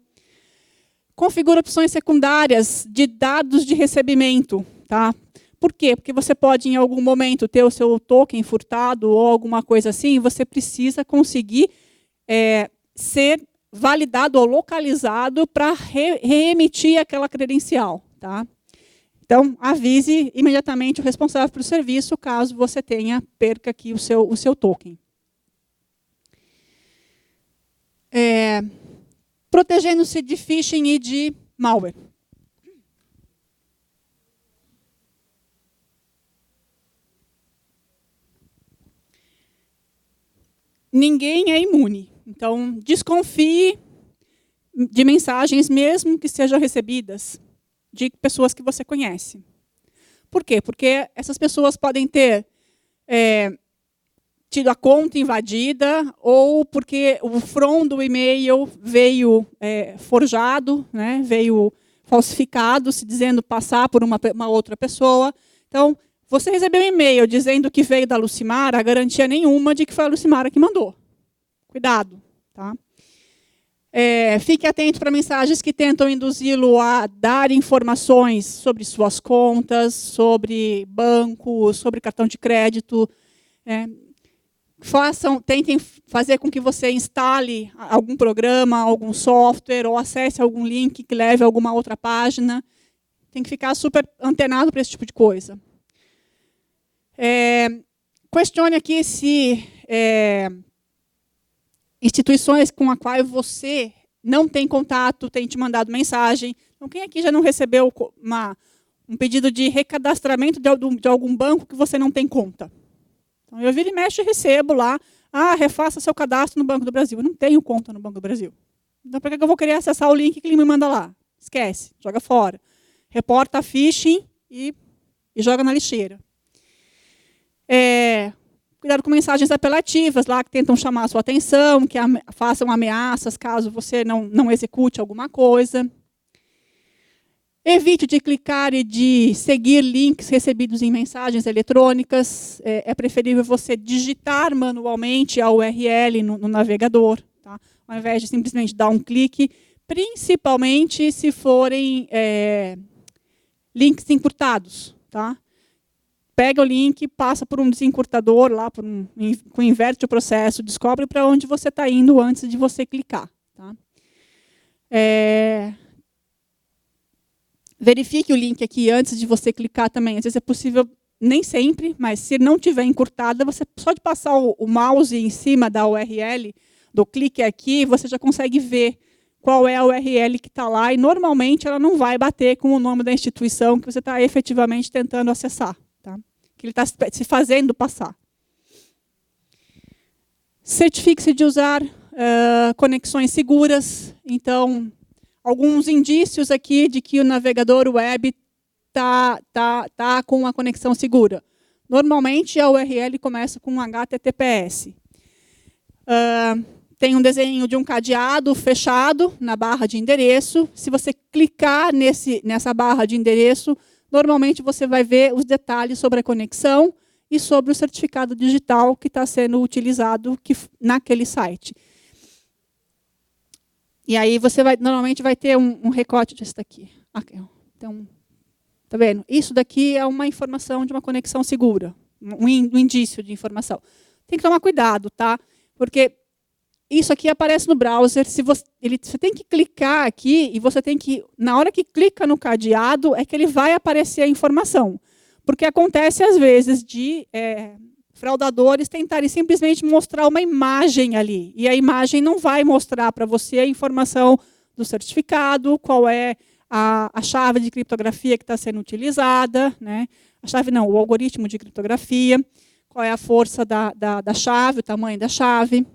Configure opções secundárias de dados de recebimento. Tá? Por quê? Porque você pode, em algum momento, ter o seu token furtado ou alguma coisa assim, e você precisa conseguir ser validado ou localizado para reemitir aquela credencial. Tá? Então, avise imediatamente o responsável pelo serviço, caso você perca aqui o seu token. Protegendo-se de phishing e de malware. Ninguém é imune. Então, desconfie de mensagens, mesmo que sejam recebidas de pessoas que você conhece. Por quê? Porque essas pessoas podem ter tido a conta invadida ou porque o front do e-mail veio forjado, né? Veio falsificado, se dizendo passar por uma outra pessoa. Então, você recebeu um e-mail dizendo que veio da Lucimara, a garantia nenhuma de que foi a Lucimara que mandou. Cuidado. Tá? Fique atento para mensagens que tentam induzi-lo a dar informações sobre suas contas, sobre banco, sobre cartão de crédito. Tentem fazer com que você instale algum programa, algum software, ou acesse algum link que leve a alguma outra página. Tem que ficar super antenado para esse tipo de coisa. Questione aqui se instituições com as quais você não tem contato têm te mandado mensagem. Então, quem aqui já não recebeu um pedido de recadastramento de algum banco que você não tem conta? Então, eu viro e mexo e recebo lá, refaça seu cadastro no Banco do Brasil. Eu não tenho conta no Banco do Brasil. Então, por que eu vou querer acessar o link que ele me manda lá? Esquece, joga fora. Reporta phishing e joga na lixeira. Cuidado com mensagens apelativas lá que tentam chamar a sua atenção, que façam ameaças caso você não execute alguma coisa. Evite de clicar e de seguir links recebidos em mensagens eletrônicas. É preferível você digitar manualmente a URL no navegador, tá? Ao invés de simplesmente dar um clique, principalmente se forem links encurtados. Tá? Pega o link, passa por um desencurtador, lá inverte o processo, descobre para onde você está indo antes de você clicar. Tá? Verifique o link aqui antes de você clicar também. Às vezes é possível, nem sempre, mas se não tiver encurtada, você só de passar o mouse em cima da URL, do clique aqui, você já consegue ver qual é a URL que está lá, e normalmente ela não vai bater com o nome da instituição que você está efetivamente tentando acessar. Tá? Que ele está se fazendo passar. Certifique-se de usar conexões seguras. Então, alguns indícios aqui de que o navegador web tá com uma conexão segura. Normalmente, a URL começa com um HTTPS. Tem um desenho de um cadeado fechado na barra de endereço. Se você clicar nessa barra de endereço, normalmente você vai ver os detalhes sobre a conexão e sobre o certificado digital que está sendo utilizado naquele site. E aí você normalmente vai ter um recorte disso daqui. Então, Tá vendo? Isso daqui é uma informação de uma conexão segura, um indício de informação. Tem que tomar cuidado, tá? Porque isso aqui aparece no browser, você tem que clicar aqui e você tem que, na hora que clica no cadeado, é que ele vai aparecer a informação. Porque acontece, às vezes, de fraudadores tentarem simplesmente mostrar uma imagem ali. E a imagem não vai mostrar para você a informação do certificado, qual é a chave de criptografia que está sendo utilizada, né? A chave não, o algoritmo de criptografia, qual é a força da chave, o tamanho da chave.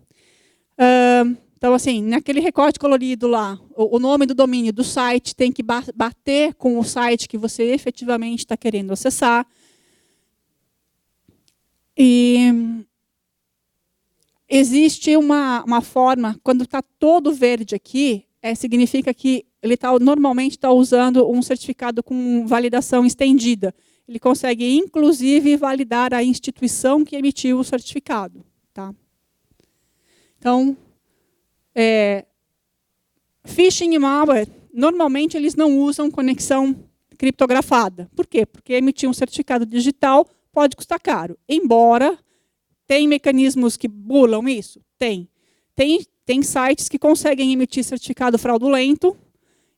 Então, assim, naquele recorte colorido lá, o nome do domínio do site tem que bater com o site que você efetivamente está querendo acessar. E existe uma forma, quando está todo verde aqui, significa que ele normalmente está usando um certificado com validação estendida. Ele consegue, inclusive, validar a instituição que emitiu o certificado. Tá? Então, phishing e malware, normalmente eles não usam conexão criptografada. Por quê? Porque emitir um certificado digital pode custar caro. Embora tem mecanismos que bulam isso? Tem. Tem sites que conseguem emitir certificado fraudulento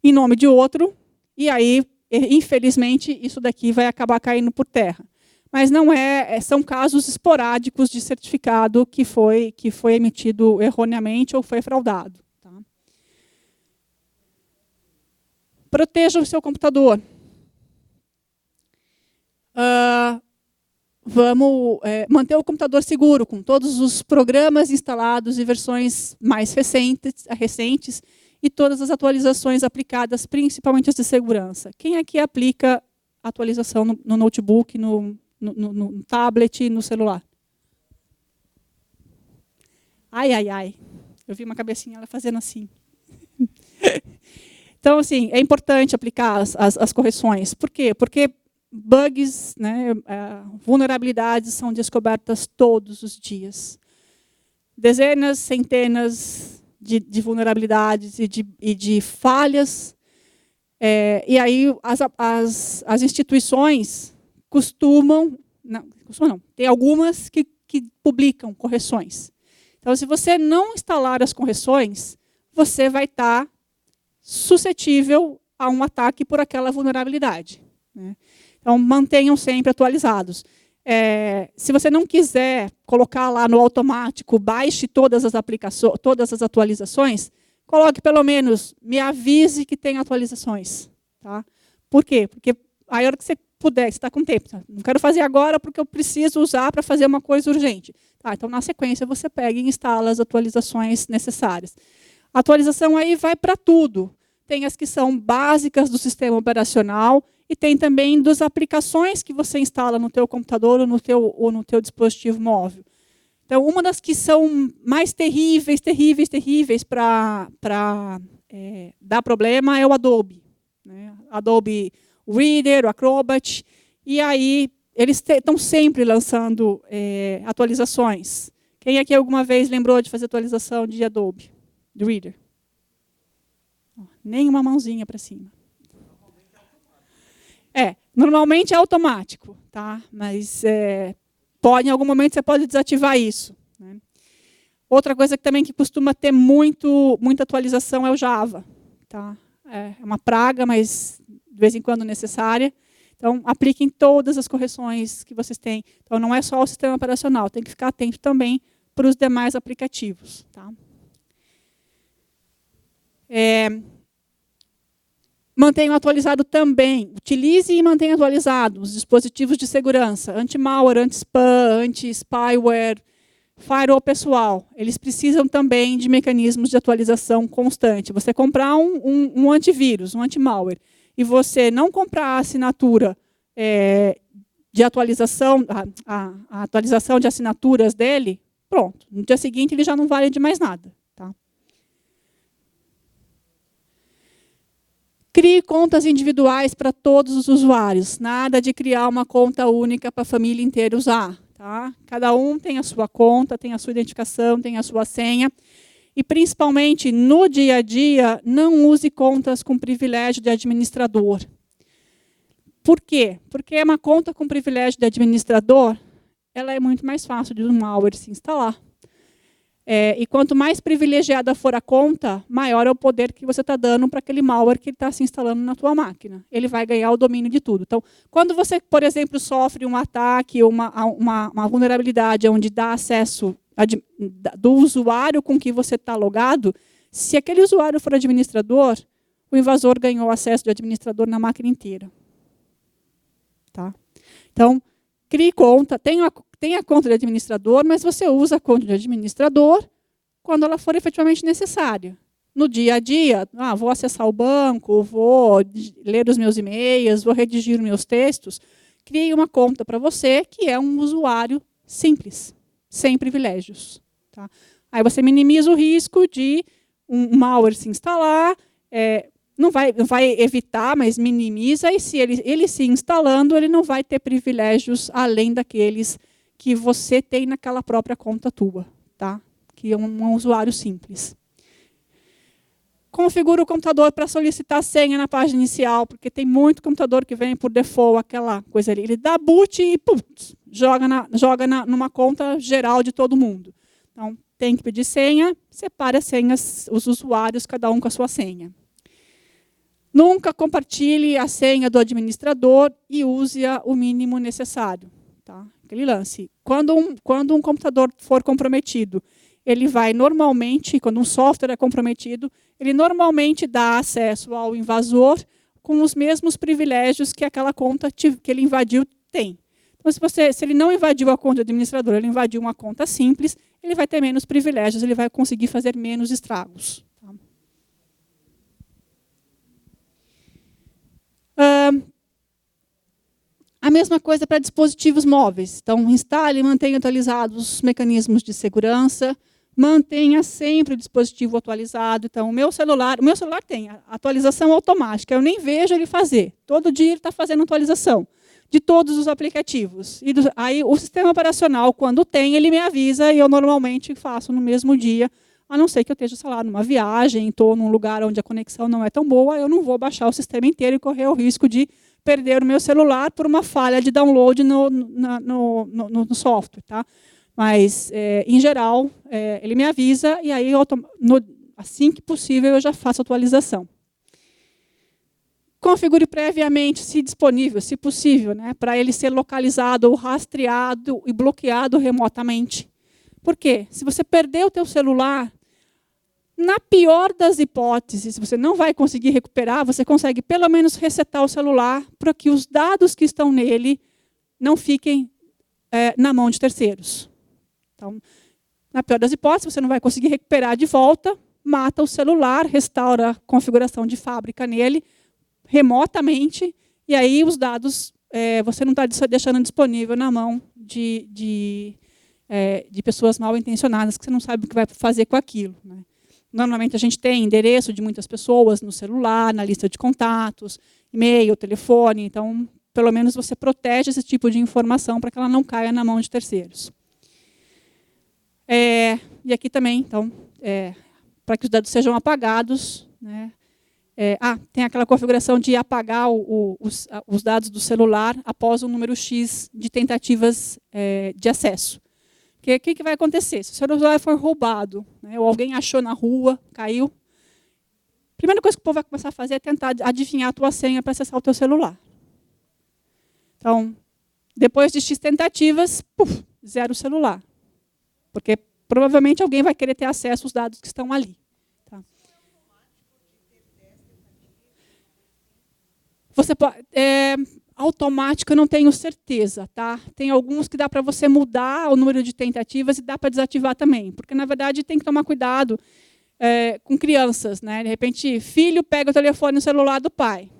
em nome de outro, e aí, infelizmente, isso daqui vai acabar caindo por terra. Mas não são casos esporádicos de certificado que foi emitido erroneamente ou foi fraudado. Tá? Proteja o seu computador. Vamos manter o computador seguro, com todos os programas instalados e versões mais recentes e todas as atualizações aplicadas, principalmente as de segurança. Quem aqui aplica atualização no notebook, no tablet e no celular? Ai, ai, ai. Eu vi uma cabecinha ela fazendo assim. Então, assim, é importante aplicar as correções. Por quê? Porque bugs, né, vulnerabilidades são descobertas todos os dias. Dezenas, centenas de vulnerabilidades e de falhas. E aí as instituições costumam não, tem algumas que publicam correções. Então, se você não instalar as correções, você vai estar suscetível a um ataque por aquela vulnerabilidade. Né? Então, mantenham sempre atualizados. Se você não quiser colocar lá no automático, baixe todas as atualizações, coloque pelo menos, me avise que tem atualizações. Tá? Por quê? Porque a hora que você puder, você está com tempo. Não quero fazer agora porque eu preciso usar para fazer uma coisa urgente. Tá, então, na sequência, você pega e instala as atualizações necessárias. A atualização aí vai para tudo. Tem as que são básicas do sistema operacional e tem também das aplicações que você instala no teu computador ou no teu dispositivo móvel. Então, uma das que são mais terríveis para dar problema é o Adobe. Né? Adobe Reader, o Acrobat. E aí, eles estão sempre lançando atualizações. Quem aqui alguma vez lembrou de fazer atualização de Adobe? Do Reader? Nem uma mãozinha para cima. Normalmente é automático, tá? Mas em algum momento você pode desativar isso. Né? Outra coisa que também costuma ter muita atualização é o Java. Tá? É uma praga, mas de vez em quando necessária. Então, apliquem todas as correções que vocês têm. Então, não é só o sistema operacional, tem que ficar atento também para os demais aplicativos. Tá? Mantenham atualizado também. Utilize e mantenha atualizado os dispositivos de segurança, anti-malware, anti-spam, anti-spyware, firewall pessoal. Eles precisam também de mecanismos de atualização constante. Você comprar um antivírus, um anti-malware, e você não comprar a assinatura de atualização, a atualização de assinaturas dele, pronto. No dia seguinte ele já não vale de mais nada. Tá? Crie contas individuais para todos os usuários. Nada de criar uma conta única para a família inteira usar. Tá? Cada um tem a sua conta, tem a sua identificação, tem a sua senha. E, principalmente, no dia a dia, não use contas com privilégio de administrador. Por quê? Porque uma conta com privilégio de administrador, ela é muito mais fácil de um malware se instalar. E quanto mais privilegiada for a conta, maior é o poder que você está dando para aquele malware que está se instalando na tua máquina. Ele vai ganhar o domínio de tudo. Então, quando você, por exemplo, sofre um ataque, uma vulnerabilidade onde dá acesso do usuário com que você está logado, se aquele usuário for administrador, o invasor ganhou acesso de administrador na máquina inteira. Tá? Então, crie conta, tenha a conta de administrador, mas você usa a conta de administrador quando ela for efetivamente necessária. No dia a dia, vou acessar o banco, vou ler os meus e-mails, vou redigir meus textos, crie uma conta para você que é um usuário simples, sem privilégios. Tá? Aí você minimiza o risco de um malware se instalar, não vai evitar, mas minimiza, e se ele se instalando, ele não vai ter privilégios além daqueles que você tem naquela própria conta tua, tá? Que é um usuário simples. Configura o computador para solicitar senha na página inicial, porque tem muito computador que vem por default, aquela coisa ali. Ele dá boot e joga numa conta geral de todo mundo. Então, tem que pedir senha, separe as senhas, os usuários, cada um com a sua senha. Nunca compartilhe a senha do administrador e use-a o mínimo necessário. Tá? Aquele lance. Quando um computador for comprometido, ele vai normalmente, quando um software é comprometido, ele normalmente dá acesso ao invasor com os mesmos privilégios que aquela conta que ele invadiu tem. Então, se ele não invadiu a conta do administrador, ele invadiu uma conta simples, ele vai ter menos privilégios, ele vai conseguir fazer menos estragos. Tá? A mesma coisa para dispositivos móveis. Então, instale e mantenha atualizados os mecanismos de segurança, mantenha sempre o dispositivo atualizado. Então, o meu celular tem atualização automática, eu nem vejo ele fazer. Todo dia ele está fazendo atualização de todos os aplicativos. Aí o sistema operacional, quando tem, ele me avisa e eu normalmente faço no mesmo dia, a não ser que eu esteja, sei lá, numa viagem, estou num lugar onde a conexão não é tão boa, eu não vou baixar o sistema inteiro e correr o risco de perder o meu celular por uma falha de download no software. Tá? Mas, em geral, ele me avisa e aí, assim que possível, eu já faço a atualização. Configure previamente, se disponível, se possível, né, para ele ser localizado ou rastreado e bloqueado remotamente. Por quê? Se você perder o teu celular, na pior das hipóteses, você não vai conseguir recuperar, você consegue pelo menos resetar o celular para que os dados que estão nele não fiquem na mão de terceiros. Então, na pior das hipóteses, você não vai conseguir recuperar de volta, mata o celular, restaura a configuração de fábrica nele, remotamente, e aí os dados você não está deixando disponível na mão de pessoas mal intencionadas, que você não sabe o que vai fazer com aquilo. Né? Normalmente a gente tem endereço de muitas pessoas no celular, na lista de contatos, e-mail, telefone, então pelo menos você protege esse tipo de informação para que ela não caia na mão de terceiros. E aqui também, então, para que os dados sejam apagados, né? Tem aquela configuração de apagar os dados do celular após um número X de tentativas de acesso. O que vai acontecer? Se o celular for roubado, né, ou alguém achou na rua, caiu, a primeira coisa que o povo vai começar a fazer é tentar adivinhar a tua senha para acessar o teu celular. Então, depois de X tentativas, zero o celular. Porque provavelmente alguém vai querer ter acesso aos dados que estão ali. Tá? Você pode... automático, eu não tenho certeza. Tá? Tem alguns que dá para você mudar o número de tentativas e dá para desativar também. Porque, na verdade, tem que tomar cuidado com crianças. Né? De repente, filho pega o telefone e o celular do pai.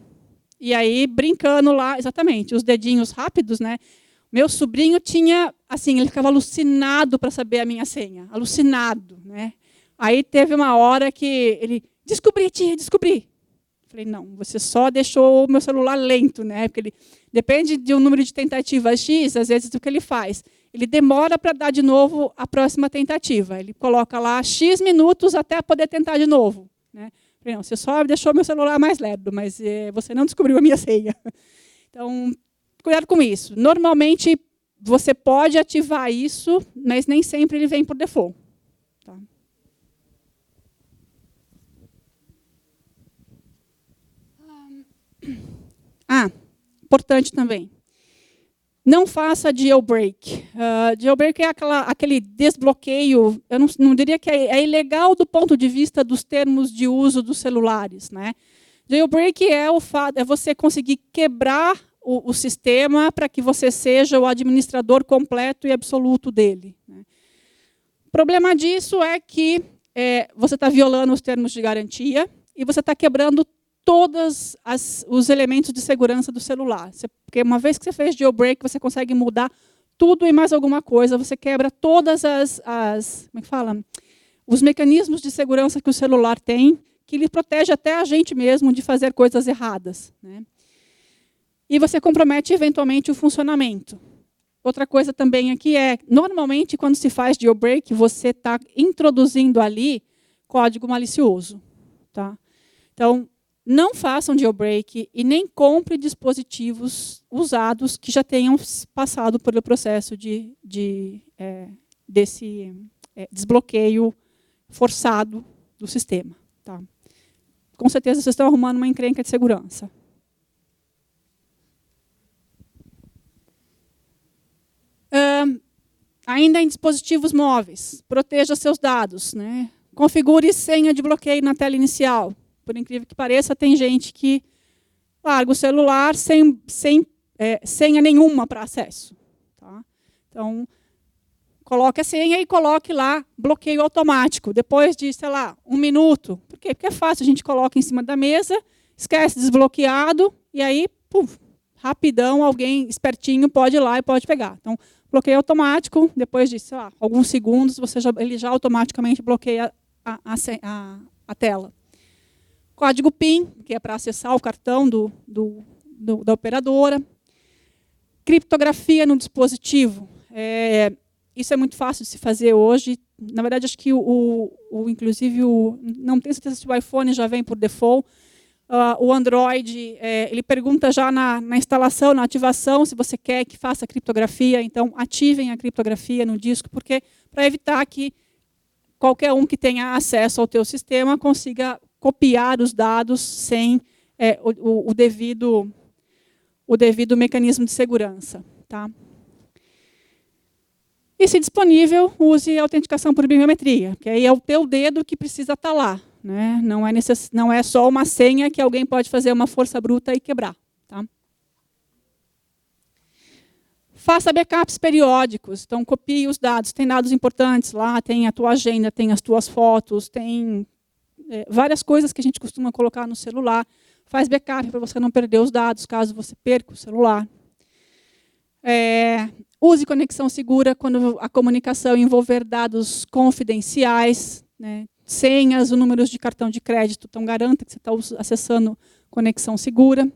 E aí, brincando lá, exatamente, os dedinhos rápidos, né? Meu sobrinho tinha, assim, ele ficava alucinado para saber a minha senha. Alucinado, né? Aí teve uma hora que ele, descobri, tia, descobri. Falei, não, você só deixou o meu celular lento, né? Porque ele depende de um número de tentativas X, às vezes o que ele faz? Ele demora para dar de novo a próxima tentativa. Ele coloca lá X minutos até poder tentar de novo. Né? Falei, não, você só deixou meu celular mais lerdo, mas você não descobriu a minha senha. Então, cuidado com isso. Normalmente, você pode ativar isso, mas nem sempre ele vem por default. Tá? Importante também. Não faça jailbreak. Jailbreak é aquele desbloqueio, eu não diria que é ilegal do ponto de vista dos termos de uso dos celulares, né? Jailbreak é você conseguir quebrar o sistema para que você seja o administrador completo e absoluto dele, né? O problema disso é que você está violando os termos de garantia e você está quebrando todos os elementos de segurança do celular. Porque uma vez que você fez jailbreak, você consegue mudar tudo e mais alguma coisa. Você quebra todas como é que fala? Os mecanismos de segurança que o celular tem, que ele protege até a gente mesmo de fazer coisas erradas, né? E você compromete, eventualmente, o funcionamento. Outra coisa também aqui normalmente, quando se faz jailbreak, você está introduzindo ali código malicioso. Tá? Então, não façam jailbreak e nem compre dispositivos usados que já tenham passado pelo processo desse desbloqueio forçado do sistema. Tá? Com certeza, vocês estão arrumando uma encrenca de segurança. Ainda em dispositivos móveis, proteja seus dados, né? Configure senha de bloqueio na tela inicial. Por incrível que pareça, tem gente que larga o celular sem senha nenhuma para acesso. Tá? Então, coloque a senha e coloque lá bloqueio automático. Depois de, sei lá, 1 minuto. Por quê? Porque é fácil, a gente coloca em cima da mesa, esquece desbloqueado, e aí, puf, rapidão, alguém espertinho pode ir lá e pode pegar. Então, bloqueio automático, depois de, sei lá, alguns segundos, ele já automaticamente bloqueia a tela. Código PIN, que é para acessar o cartão da operadora. Criptografia no dispositivo. Isso é muito fácil de se fazer hoje. Na verdade, acho que inclusive não tenho certeza se o iPhone já vem por default. O Android, ele pergunta já na instalação, na ativação, se você quer que faça criptografia. Então, ativem a criptografia no disco, porque para evitar que qualquer um que tenha acesso ao teu sistema consiga copiar os dados sem o devido mecanismo de segurança. Tá? E, se disponível, use a autenticação por biometria, que aí é o teu dedo que precisa estar lá. Né? Não é só uma senha que alguém pode fazer uma força bruta e quebrar. Tá? Faça backups periódicos. Então, copie os dados. Tem dados importantes lá, tem a tua agenda, tem as tuas fotos, tem várias coisas que a gente costuma colocar no celular. Faz backup para você não perder os dados, caso você perca o celular. Use conexão segura quando a comunicação envolver dados confidenciais, né? Senhas, os números de cartão de crédito. Então, garanta que você está acessando conexão segura.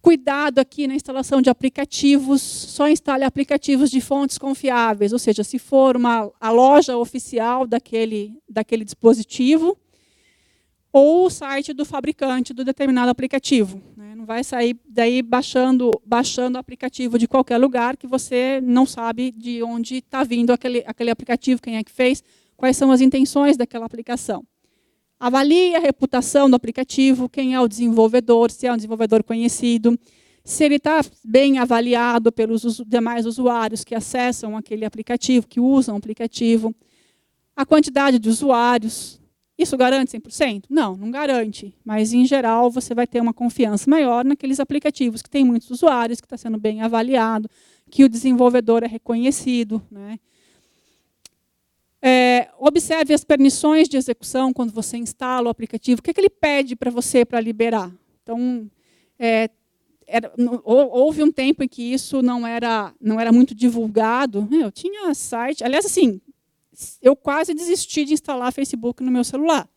Cuidado aqui na instalação de aplicativos. Só instale aplicativos de fontes confiáveis. Ou seja, se for a loja oficial daquele dispositivo, ou o site do fabricante do determinado aplicativo. Né? Não vai sair daí baixando aplicativo de qualquer lugar que você não sabe de onde está vindo aquele aplicativo, quem é que fez, quais são as intenções daquela aplicação. Avalie a reputação do aplicativo, quem é o desenvolvedor, se é um desenvolvedor conhecido, se ele está bem avaliado pelos demais usuários que acessam aquele aplicativo, que usam o aplicativo, a quantidade de usuários. Isso garante 100%? Não, não garante. Mas, em geral, você vai ter uma confiança maior naqueles aplicativos que têm muitos usuários, que está sendo bem avaliado, que o desenvolvedor é reconhecido. Né? Observe as permissões de execução quando você instala o aplicativo. O que ele pede para você para liberar? Então, houve um tempo em que isso não era muito divulgado. Eu tinha site... Aliás, assim... Eu quase desisti de instalar Facebook no meu celular,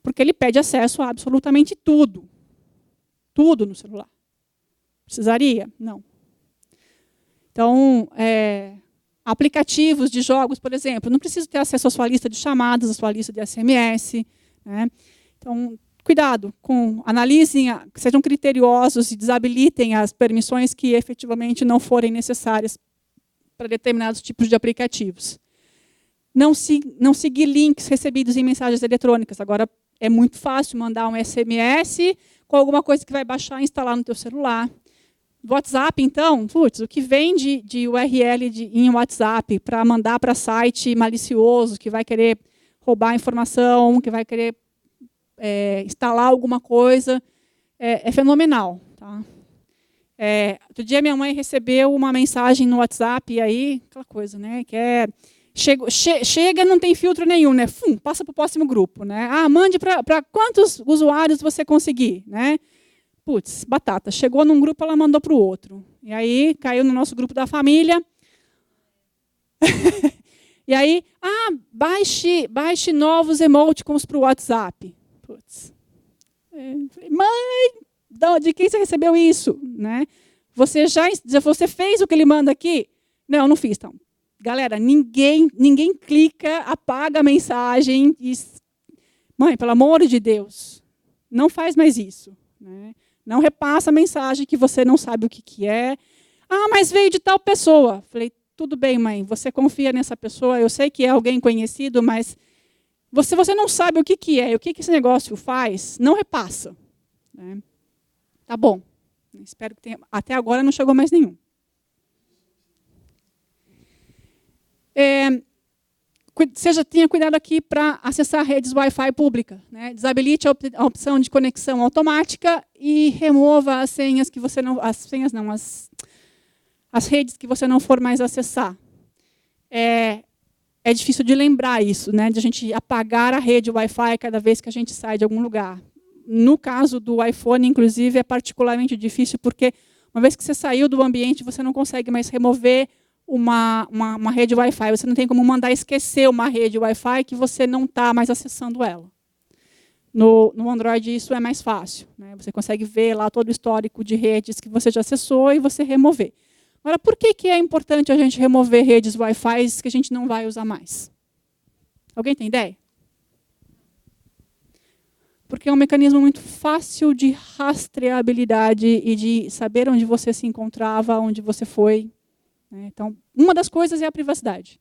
porque ele pede acesso a absolutamente tudo. Tudo no celular. Precisaria? Não. Então, aplicativos de jogos, por exemplo, não preciso ter acesso à sua lista de chamadas, à sua lista de SMS. Né? Então, cuidado, analisem, sejam criteriosos e desabilitem as permissões que efetivamente não forem necessárias para determinados tipos de aplicativos. Não seguir links recebidos em mensagens eletrônicas. Agora, é muito fácil mandar um SMS com alguma coisa que vai baixar e instalar no teu celular. WhatsApp, então, o que vem de URL em WhatsApp para mandar para site malicioso, que vai querer roubar informação, que vai querer instalar alguma coisa, é fenomenal. Tá? Outro dia minha mãe recebeu uma mensagem no WhatsApp, e aí, aquela coisa, né, que chega, não tem filtro nenhum, né? Passa para o próximo grupo, né? Mande para quantos usuários você conseguir, né? Putz, batata. Chegou num grupo, ela mandou para o outro. E aí, caiu no nosso grupo da família. E aí, baixe novos emoticons para o WhatsApp. Putz. Mãe, de quem você recebeu isso? Né? Você fez o que ele manda aqui? Não fiz, então. Galera, ninguém clica, apaga a mensagem. Mãe, pelo amor de Deus, não faz mais isso. Né? Não repassa a mensagem que você não sabe o que é. Mas veio de tal pessoa. Falei, tudo bem, mãe, você confia nessa pessoa, eu sei que é alguém conhecido, mas você não sabe o que é, o que esse negócio faz, não repassa. Né? Tá bom. Espero que tenha. Até agora não chegou mais nenhum. Tenha cuidado aqui para acessar redes Wi-Fi pública. Né? Desabilite a opção de conexão automática e remova as senhas que você não. As redes que você não for mais acessar. É difícil de lembrar isso, né? De a gente apagar a rede Wi-Fi cada vez que a gente sai de algum lugar. No caso do iPhone, inclusive, é particularmente difícil, porque uma vez que você saiu do ambiente, você não consegue mais remover uma rede Wi-Fi. Você não tem como mandar esquecer uma rede Wi-Fi que você não está mais acessando ela. No Android isso é mais fácil. Né? Você consegue ver lá todo o histórico de redes que você já acessou e você remover. Agora, por que é importante a gente remover redes Wi-Fi que a gente não vai usar mais? Alguém tem ideia? Porque é um mecanismo muito fácil de rastreabilidade e de saber onde você se encontrava, onde você foi. Então, uma das coisas é a privacidade.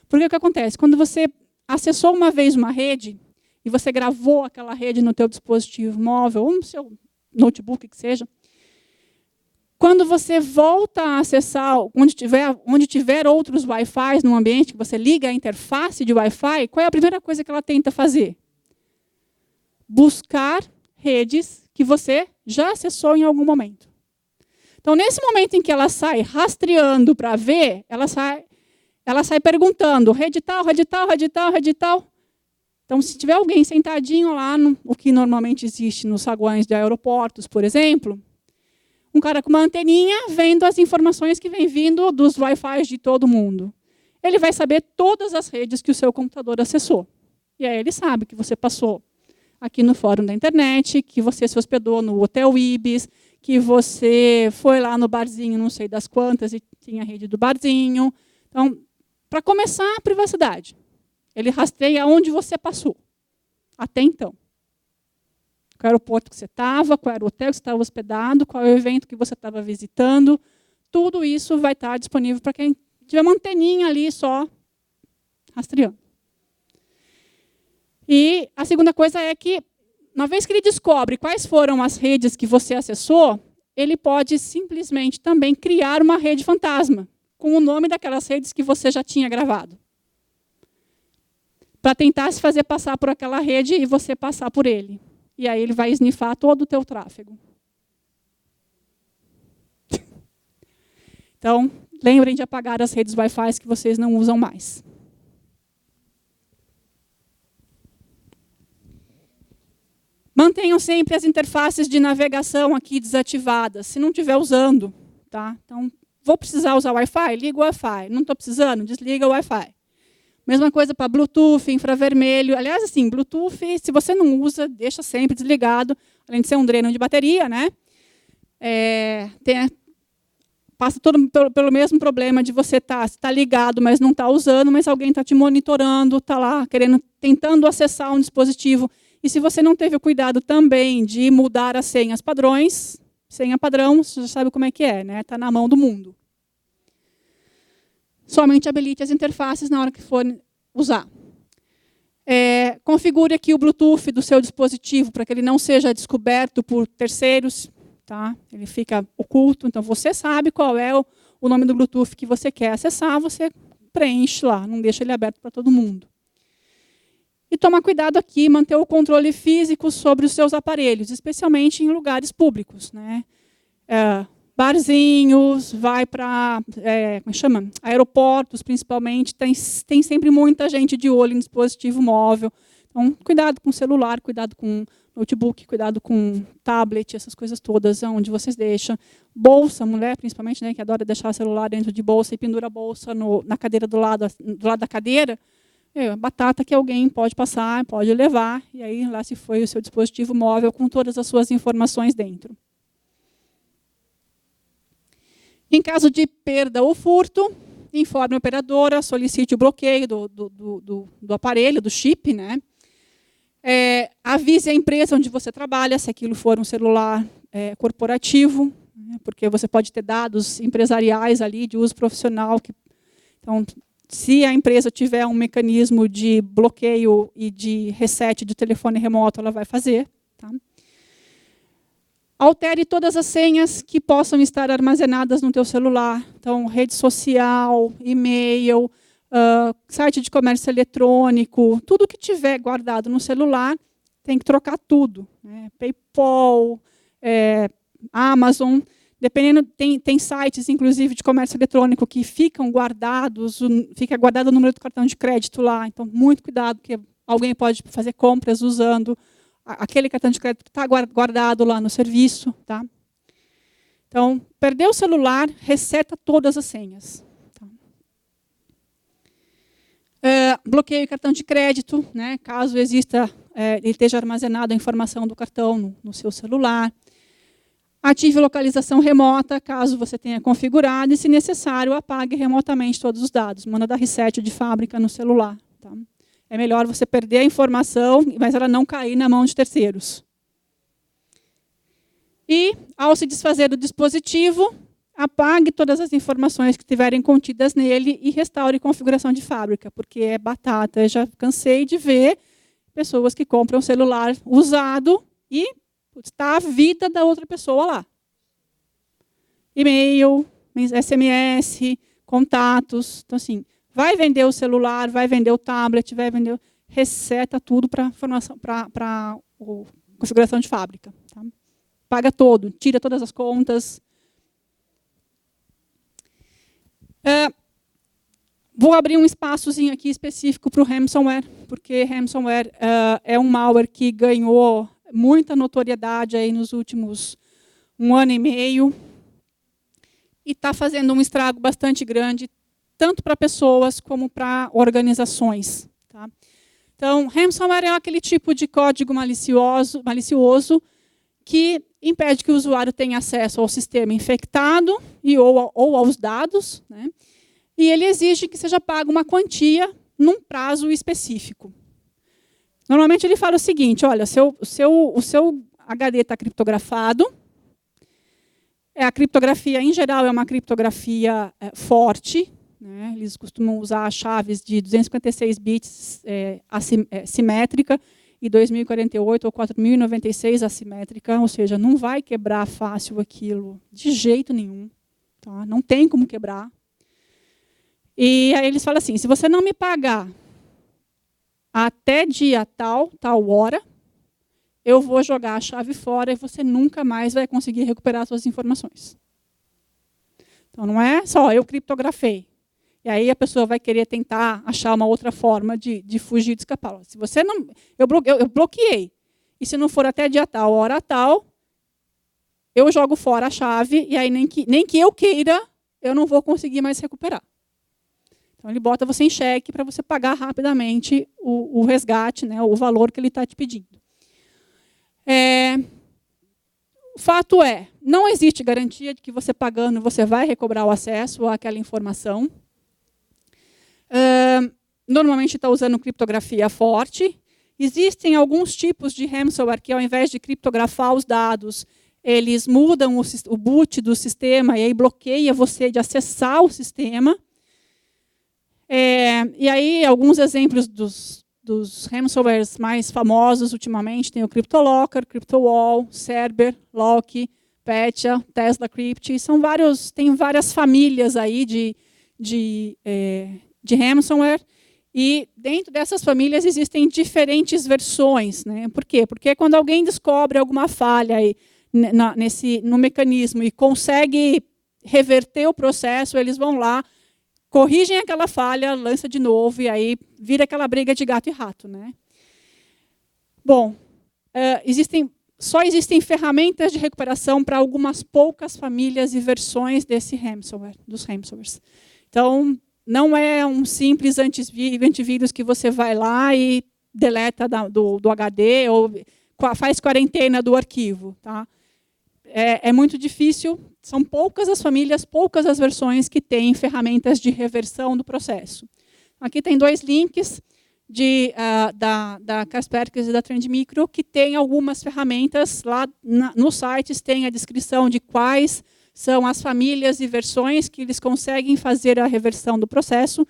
Porque o que acontece? Quando você acessou uma vez uma rede e você gravou aquela rede no teu dispositivo móvel ou no seu notebook, que seja, quando você volta a acessar onde tiver outros Wi-Fi no ambiente, que você liga a interface de Wi-Fi, qual é a primeira coisa que ela tenta fazer? Buscar redes que você já acessou em algum momento. Então, nesse momento em que ela sai rastreando para ver, ela sai perguntando, rede tal, rede tal, rede tal, rede tal. Então, se tiver alguém sentadinho lá, o que normalmente existe nos saguões de aeroportos, por exemplo, um cara com uma anteninha vendo as informações que vem vindo dos Wi-Fi de todo mundo. Ele vai saber todas as redes que o seu computador acessou. E aí ele sabe que você passou aqui no fórum da internet, que você se hospedou no Hotel Ibis, que você foi lá no barzinho, não sei das quantas, e tinha a rede do barzinho. Então, para começar, a privacidade. Ele rastreia onde você passou, até então. Qual era o aeroporto que você estava, qual era o hotel que você estava hospedado, qual é o evento que você estava visitando. Tudo isso vai estar disponível para quem tiver uma anteninha ali só rastreando. E a segunda coisa é que, uma vez que ele descobre quais foram as redes que você acessou, ele pode simplesmente também criar uma rede fantasma, com o nome daquelas redes que você já tinha gravado. Para tentar se fazer passar por aquela rede e você passar por ele. E aí ele vai esnifar todo o teu tráfego. Então, lembrem de apagar as redes Wi-Fi que vocês não usam mais. Mantenham sempre as interfaces de navegação aqui desativadas, se não estiver usando. Tá? Então, vou precisar usar Wi-Fi? Liga o Wi-Fi. Não estou precisando? Desliga o Wi-Fi. Mesma coisa para Bluetooth, infravermelho. Aliás, assim, Bluetooth, se você não usa, deixa sempre desligado, além de ser um dreno de bateria, né? Passa pelo mesmo problema de você estar ligado, mas não está usando, mas alguém está te monitorando, está lá tentando acessar um dispositivo E se você não teve o cuidado também de mudar as senhas padrões, senha padrão, você já sabe como é que é, né? Está na mão do mundo. Somente habilite as interfaces na hora que for usar. Configure aqui o Bluetooth do seu dispositivo para que ele não seja descoberto por terceiros. Tá? Ele fica oculto, então você sabe qual é o nome do Bluetooth que você quer acessar, você preenche lá, não deixa ele aberto para todo mundo. E tomar cuidado aqui, manter o controle físico sobre os seus aparelhos, especialmente em lugares públicos, né? Barzinhos, vai para como chama? Aeroportos, principalmente, tem sempre muita gente de olho em dispositivo móvel. Então, cuidado com o celular, cuidado com notebook, cuidado com tablet, essas coisas todas, onde vocês deixam. Bolsa, mulher principalmente, né, que adora deixar o celular dentro de bolsa e pendura a bolsa na cadeira do lado da cadeira. Batata que alguém pode passar, pode levar, e aí lá se foi o seu dispositivo móvel com todas as suas informações dentro. Em caso de perda ou furto, informe a operadora, solicite o bloqueio do aparelho, do chip, né? Avise a empresa onde você trabalha, se aquilo for um celular corporativo, né? Porque você pode ter dados empresariais ali de uso profissional. Então, se a empresa tiver um mecanismo de bloqueio e de reset de telefone remoto, ela vai fazer. Tá? Altere todas as senhas que possam estar armazenadas no teu celular. Então, rede social, e-mail, site de comércio eletrônico, tudo que tiver guardado no celular, tem que trocar tudo. Né? PayPal, Amazon, dependendo, tem sites, inclusive, de comércio eletrônico que ficam guardados, fica guardado o número do cartão de crédito lá. Então, muito cuidado, porque alguém pode fazer compras usando aquele cartão de crédito que está guardado lá no serviço. Tá? Então, perdeu o celular, reseta todas as senhas. Tá? Bloqueio o cartão de crédito, né, caso exista, ele esteja armazenado a informação do cartão no seu celular. Ative localização remota, caso você tenha configurado, e, se necessário, apague remotamente todos os dados. Manda dar reset de fábrica no celular. Tá? É melhor você perder a informação, mas ela não cair na mão de terceiros. E, ao se desfazer do dispositivo, apague todas as informações que estiverem contidas nele e restaure configuração de fábrica, porque é batata. Eu já cansei de ver pessoas que compram celular usado e está a vida da outra pessoa lá. E-mail, SMS, contatos. Então, assim, vai vender o celular, vai vender o tablet, vai vender... Reseta tudo para configuração de fábrica. Tá? Paga todo, tira todas as contas. Vou abrir um espaçozinho aqui específico para o ransomware, porque ransomware é um malware que ganhou muita notoriedade aí nos últimos 1 ano e meio e está fazendo um estrago bastante grande, tanto para pessoas como para organizações. Tá? Então, ransomware é aquele tipo de código malicioso que impede que o usuário tenha acesso ao sistema infectado ou aos dados, né? E ele exige que seja paga uma quantia num prazo específico. Normalmente ele fala o seguinte: olha, o seu HD está criptografado. A criptografia, em geral, é uma criptografia forte. Né? Eles costumam usar chaves de 256 bits simétrica e 2048 ou 4096 assimétrica, ou seja, não vai quebrar fácil aquilo, de jeito nenhum. Tá? Não tem como quebrar. E aí eles falam assim: se você não me pagar até dia tal hora, eu vou jogar a chave fora e você nunca mais vai conseguir recuperar suas informações. Então, não é só eu criptografei. E aí a pessoa vai querer tentar achar uma outra forma de fugir, de escapar. Se você não, eu bloqueei. E se não for até dia tal, hora tal, eu jogo fora a chave e aí nem que eu queira, eu não vou conseguir mais recuperar. Então, ele bota você em xeque para você pagar rapidamente o resgate, né, o valor que ele está te pedindo. O fato é, não existe garantia de que você pagando você vai recobrar o acesso àquela informação. Normalmente está usando criptografia forte Existem alguns tipos de ransomware que, ao invés de criptografar os dados, eles mudam o boot do sistema e aí bloqueia você de acessar o sistema. E aí, alguns exemplos dos ransomwares mais famosos ultimamente tem o CryptoLocker, CryptoWall, Cerber, Lock, Petya, Tesla Crypt. Tem várias famílias aí de ransomware. E dentro dessas famílias existem diferentes versões, né? Por quê? Porque quando alguém descobre alguma falha no mecanismo e consegue reverter o processo, eles vão lá, corrigem aquela falha, lança de novo, e aí vira aquela briga de gato e rato, né? Bom, só existem ferramentas de recuperação para algumas poucas famílias e versões dos ransomwares. Então, não é um simples antivírus que você vai lá e deleta do HD ou faz quarentena do arquivo. Tá? É muito difícil, são poucas as famílias, poucas as versões que têm ferramentas de reversão do processo. Aqui tem 2 links da Kaspersky e da Trend Micro, que tem algumas ferramentas. Lá nos sites tem a descrição de quais são as famílias e versões que eles conseguem fazer a reversão do processo,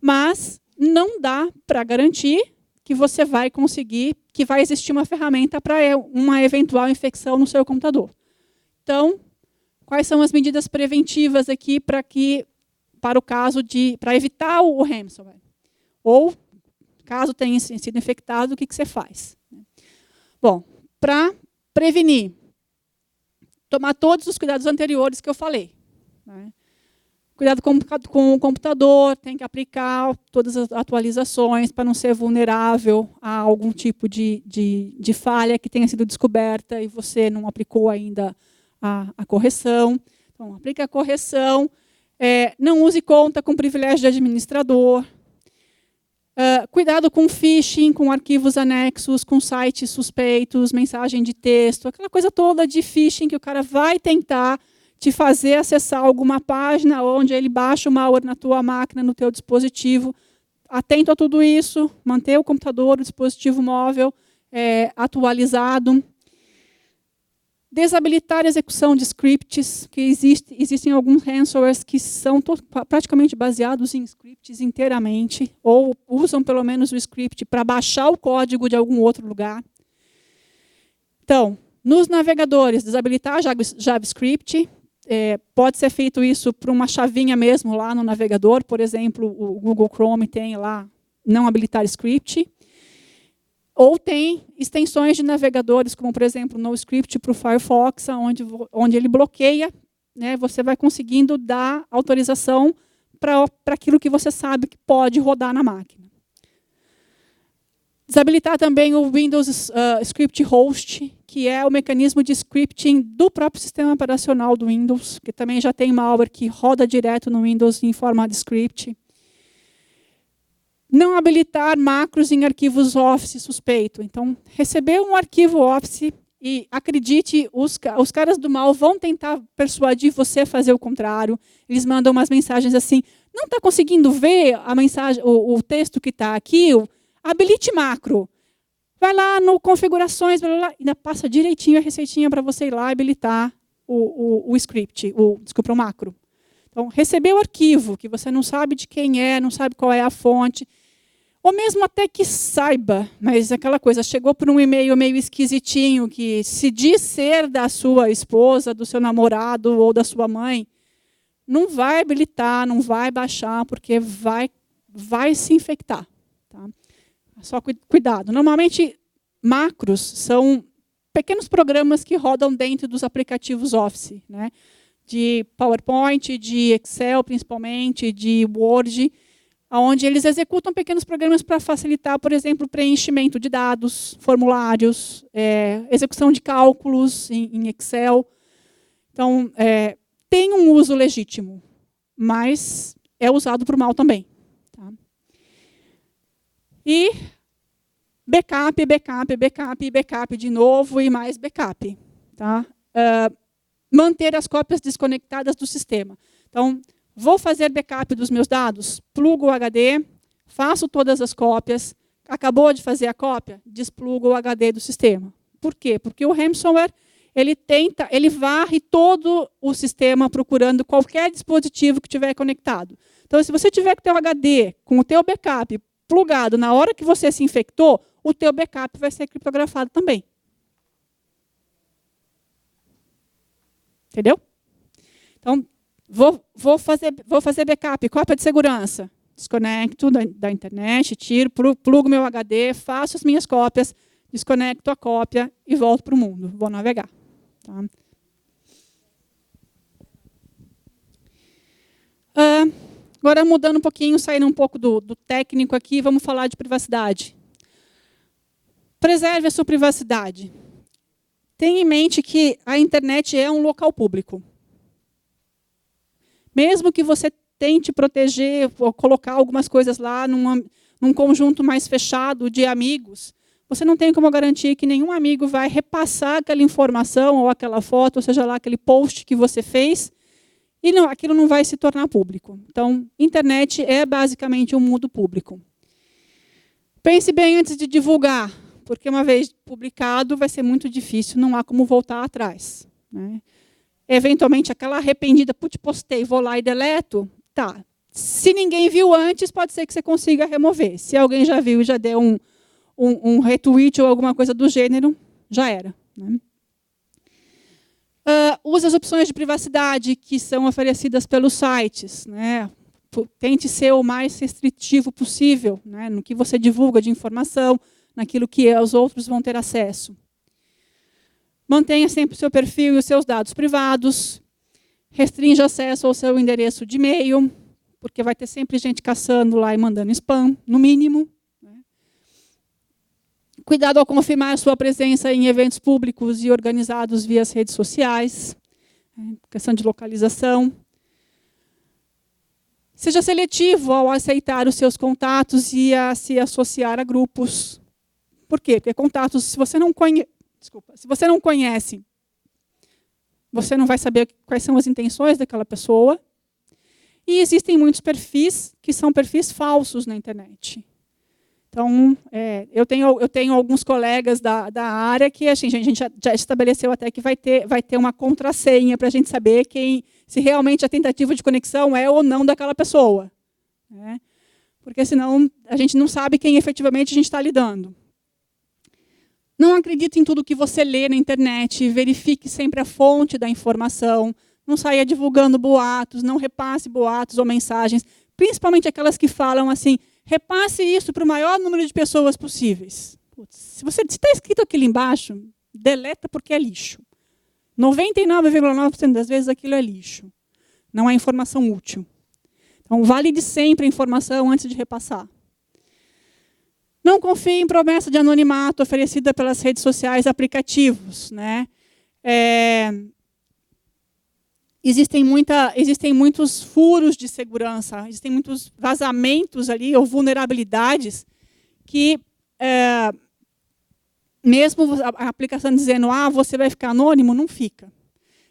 mas não dá para garantir que você vai conseguir, que vai existir uma ferramenta para uma eventual infecção no seu computador. Então, quais são as medidas preventivas aqui para o caso para evitar o ransomware? Ou, caso tenha sido infectado, o que você faz? Bom, para prevenir, tomar todos os cuidados anteriores que eu falei. Né? Cuidado com o computador, tem que aplicar todas as atualizações para não ser vulnerável a algum tipo de falha que tenha sido descoberta e você não aplicou ainda a correção. Então, aplica a correção. Não use conta com privilégio de administrador. Cuidado com phishing, com arquivos anexos, com sites suspeitos, mensagem de texto, aquela coisa toda de phishing que o cara vai tentar te fazer acessar alguma página onde ele baixa o malware na tua máquina, no teu dispositivo. Atento a tudo isso, manter o computador, o dispositivo móvel atualizado. Desabilitar a execução de scripts, que existem alguns ransomwares que são praticamente baseados em scripts inteiramente, ou usam pelo menos o script para baixar o código de algum outro lugar. Então, nos navegadores, desabilitar JavaScript, pode ser feito isso por uma chavinha mesmo lá no navegador, por exemplo, o Google Chrome tem lá, não habilitar script. Ou tem extensões de navegadores, como, por exemplo, NoScript para o Firefox, onde ele bloqueia, né, você vai conseguindo dar autorização para aquilo que você sabe que pode rodar na máquina. Desabilitar também o Windows Script Host, que é o mecanismo de scripting do próprio sistema operacional do Windows, que também já tem malware que roda direto no Windows em forma de script. Não habilitar macros em arquivos Office suspeito. Então, receber um arquivo Office e, acredite, os caras do mal vão tentar persuadir você a fazer o contrário. Eles mandam umas mensagens assim, não está conseguindo ver a mensagem, o texto que está aqui? Habilite macro. Vai lá no configurações, blá, blá, blá, ainda passa direitinho a receitinha para você ir lá habilitar o script, desculpa, o macro. Então, receber o arquivo, que você não sabe de quem não sabe qual é a fonte, ou mesmo até que saiba, mas aquela coisa, chegou por um e-mail meio esquisitinho, que se diz ser da sua esposa, do seu namorado ou da sua mãe, não vai habilitar, não vai baixar, porque vai se infectar. Tá? Só cuidado. Normalmente, macros são pequenos programas que rodam dentro dos aplicativos Office, né? De PowerPoint, de Excel, principalmente, de Word, onde eles executam pequenos programas para facilitar, por exemplo, o preenchimento de dados, formulários, execução de cálculos em Excel. Então, tem um uso legítimo, mas é usado para o mal também. Tá? E backup, backup, backup, backup de novo e mais backup. Tá? Manter as cópias desconectadas do sistema. Então, vou fazer backup dos meus dados, plugo o HD, faço todas as cópias, Acabou de fazer a cópia? Despluga o HD do sistema. Por quê? Porque o ransomware ele varre todo o sistema procurando qualquer dispositivo que estiver conectado. Então, se você tiver com o teu HD, com o teu backup plugado na hora que você se infectou, o teu backup vai ser criptografado também. Entendeu? Então, vou fazer backup, cópia de segurança. Desconecto da internet, tiro, plugo meu HD, faço as minhas cópias, desconecto a cópia e volto para o mundo. Vou navegar. Tá? Agora, mudando um pouquinho, saindo um pouco do técnico aqui, vamos falar de privacidade. Preserve a sua privacidade. Tenha em mente que a internet é um local público. Mesmo que você tente proteger, ou colocar algumas coisas lá num conjunto mais fechado de amigos, você não tem como garantir que nenhum amigo vai repassar aquela informação ou aquela foto, ou seja lá, aquele post que você fez, e aquilo não vai se tornar público. Então, internet é basicamente um mundo público. Pense bem antes de divulgar, porque uma vez publicado vai ser muito difícil, não há como voltar atrás. Né? Eventualmente, aquela arrependida, putz, postei, vou lá e deleto, tá. Se ninguém viu antes, pode ser que você consiga remover. Se alguém já viu e já deu um retweet ou alguma coisa do gênero, já era. Né? Use as opções de privacidade que são oferecidas pelos sites. Né? Tente ser o mais restritivo possível, né? No que você divulga de informação, naquilo que os outros vão ter acesso. Mantenha sempre o seu perfil e os seus dados privados. Restrinja acesso ao seu endereço de e-mail, porque vai ter sempre gente caçando lá e mandando spam, no mínimo. Cuidado ao confirmar a sua presença em eventos públicos e organizados via as redes sociais. Questão de localização. Seja seletivo ao aceitar os seus contatos e a se associar a grupos. Por quê? Porque contatos, se você não conhece, você não vai saber quais são as intenções daquela pessoa. E existem muitos perfis que são perfis falsos na internet. Então, eu tenho alguns colegas da área que a gente já estabeleceu até que vai ter uma contrassenha para a gente saber se realmente a tentativa de conexão é ou não daquela pessoa. Né? Porque senão a gente não sabe quem efetivamente a gente está lidando. Não acredite em tudo que você lê na internet, verifique sempre a fonte da informação, não saia divulgando boatos, não repasse boatos ou mensagens, principalmente aquelas que falam assim, repasse isso para o maior número de pessoas possíveis. Putz, se está escrito aquilo embaixo, deleta porque é lixo. 99,9% das vezes aquilo é lixo. Não é informação útil. Então, valide sempre a informação antes de repassar. Não confie em promessa de anonimato oferecida pelas redes sociais e aplicativos. Né? Existem muitos furos de segurança, existem muitos vazamentos ali, ou vulnerabilidades, que, mesmo a aplicação dizendo, você vai ficar anônimo, não fica.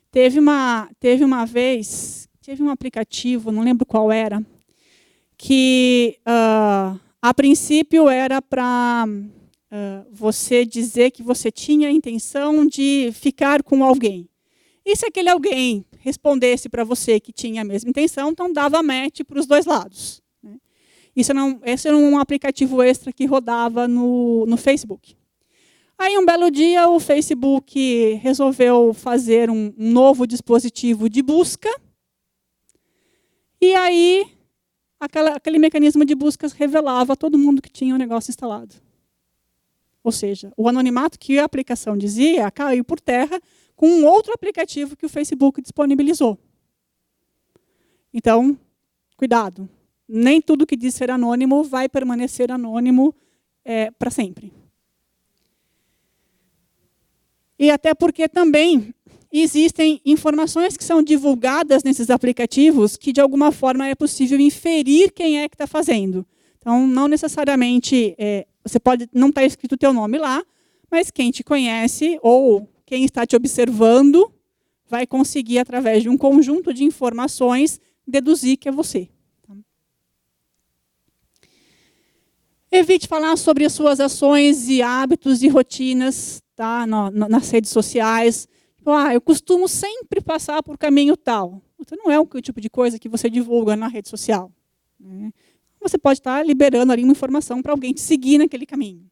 Teve uma vez, teve um aplicativo, não lembro qual era, que, a princípio, era para você dizer que você tinha a intenção de ficar com alguém. E se aquele alguém respondesse para você que tinha a mesma intenção, então dava match para os dois lados. Né? Esse era um aplicativo extra que rodava no Facebook. Aí, um belo dia, o Facebook resolveu fazer um novo dispositivo de busca. E aí, aquele mecanismo de buscas revelava a todo mundo que tinha o negócio instalado. Ou seja, o anonimato que a aplicação dizia caiu por terra com um outro aplicativo que o Facebook disponibilizou. Então, cuidado. Nem tudo que diz ser anônimo vai permanecer anônimo para sempre. E até porque também existem informações que são divulgadas nesses aplicativos que, de alguma forma, é possível inferir quem é que está fazendo. Então, não necessariamente, você pode não estar escrito o teu nome lá, mas quem te conhece ou quem está te observando vai conseguir, através de um conjunto de informações, deduzir que é você. Evite falar sobre as suas ações e hábitos e rotinas, tá? Nas redes sociais. Eu costumo sempre passar por caminho tal. Então, não é o tipo de coisa que você divulga na rede social, né? Você pode estar liberando ali uma informação para alguém te seguir naquele caminho.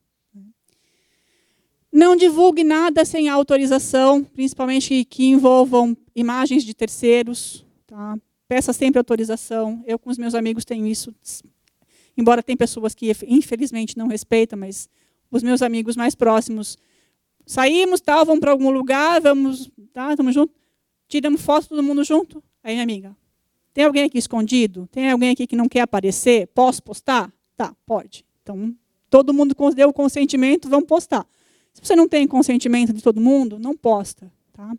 Não divulgue nada sem autorização, principalmente que envolvam imagens de terceiros, tá? Peça sempre autorização. Eu, com os meus amigos, tenho isso. Embora tem pessoas que, infelizmente, não respeitam, mas os meus amigos mais próximos, saímos, tal, vamos para algum lugar, vamos, tá, estamos juntos, tiramos foto todo mundo junto. Aí, minha amiga, tem alguém aqui escondido? Tem alguém aqui que não quer aparecer? Posso postar? Tá, pode. Então, todo mundo deu o consentimento, vamos postar. Se você não tem consentimento de todo mundo, não posta. Tá?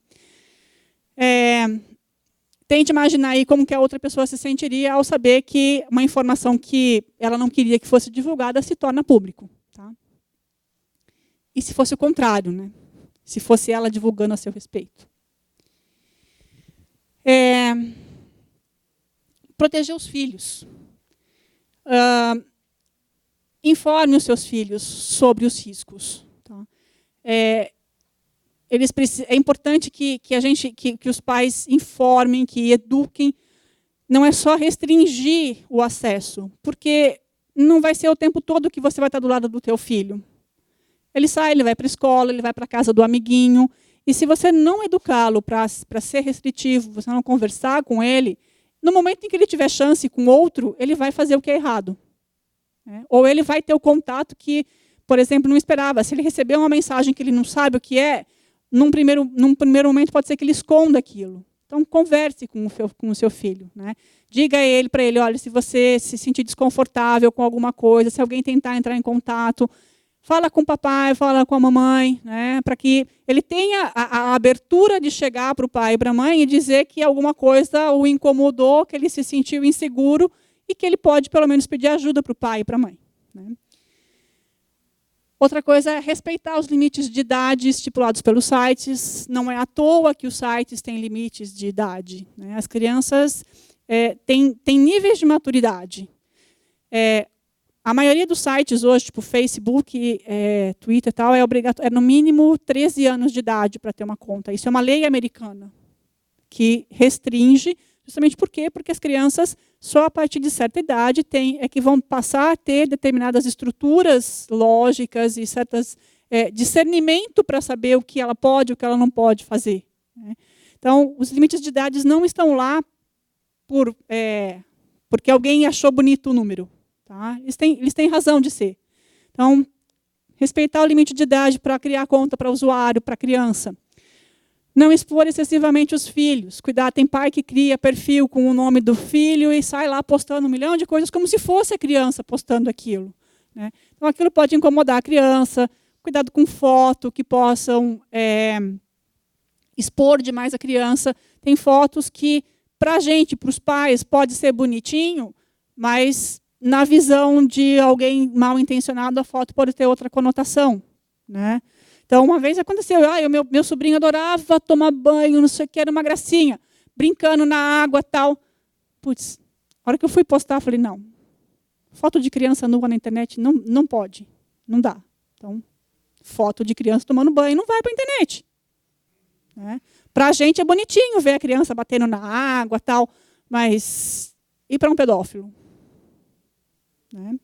Tente imaginar aí como que a outra pessoa se sentiria ao saber que uma informação que ela não queria que fosse divulgada se torna público. Tá? E se fosse o contrário, né? Se fosse ela divulgando a seu respeito. Proteger os filhos. Informe os seus filhos sobre os riscos. Tá? É importante que os pais informem, que eduquem. Não é só restringir o acesso, porque não vai ser o tempo todo que você vai estar do lado do teu filho. Ele sai, ele vai para a escola, ele vai para a casa do amiguinho. E se você não educá-lo para ser restritivo, você não conversar com ele, no momento em que ele tiver chance com outro, ele vai fazer o que é errado. Ou ele vai ter o contato que, por exemplo, não esperava. Se ele receber uma mensagem que ele não sabe o que é, num primeiro momento pode ser que ele esconda aquilo. Então, converse com o seu filho. Né? Diga para ele, olha, se você se sentir desconfortável com alguma coisa, se alguém tentar entrar em contato, fala com o papai, fala com a mamãe, né? Para que ele tenha a abertura de chegar para o pai e para a mãe e dizer que alguma coisa o incomodou, que ele se sentiu inseguro e que ele pode, pelo menos, pedir ajuda para o pai e para a mãe. Né? Outra coisa é respeitar os limites de idade estipulados pelos sites. Não é à toa que os sites têm limites de idade. Né? As crianças têm níveis de maturidade. A maioria dos sites hoje, tipo Facebook, Twitter e tal, é no mínimo 13 anos de idade para ter uma conta. Isso é uma lei americana que restringe, justamente por quê? Porque as crianças, só a partir de certa idade, que vão passar a ter determinadas estruturas lógicas e certos discernimento para saber o que ela pode e o que ela não pode fazer. Né? Então, os limites de idade não estão lá porque alguém achou bonito o número. Tá? Eles têm razão de ser. Então, respeitar o limite de idade para criar conta para usuário, para criança. Não expor excessivamente os filhos. Cuidar, tem pai que cria perfil com o nome do filho e sai lá postando 1 milhão de coisas como se fosse a criança postando aquilo. Né? Então, aquilo pode incomodar a criança. Cuidado com foto que possam expor demais a criança. Tem fotos que, para a gente, para os pais, pode ser bonitinho, mas na visão de alguém mal intencionado, a foto pode ter outra conotação. Né? Então, uma vez aconteceu, meu sobrinho adorava tomar banho, não sei o que, era uma gracinha, brincando na água e tal. Putz, a hora que eu fui postar, falei, não, foto de criança nua na internet não pode, não dá. Então, foto de criança tomando banho não vai para a internet. Né? Para a gente é bonitinho ver a criança batendo na água e tal, mas e para um pedófilo? Né?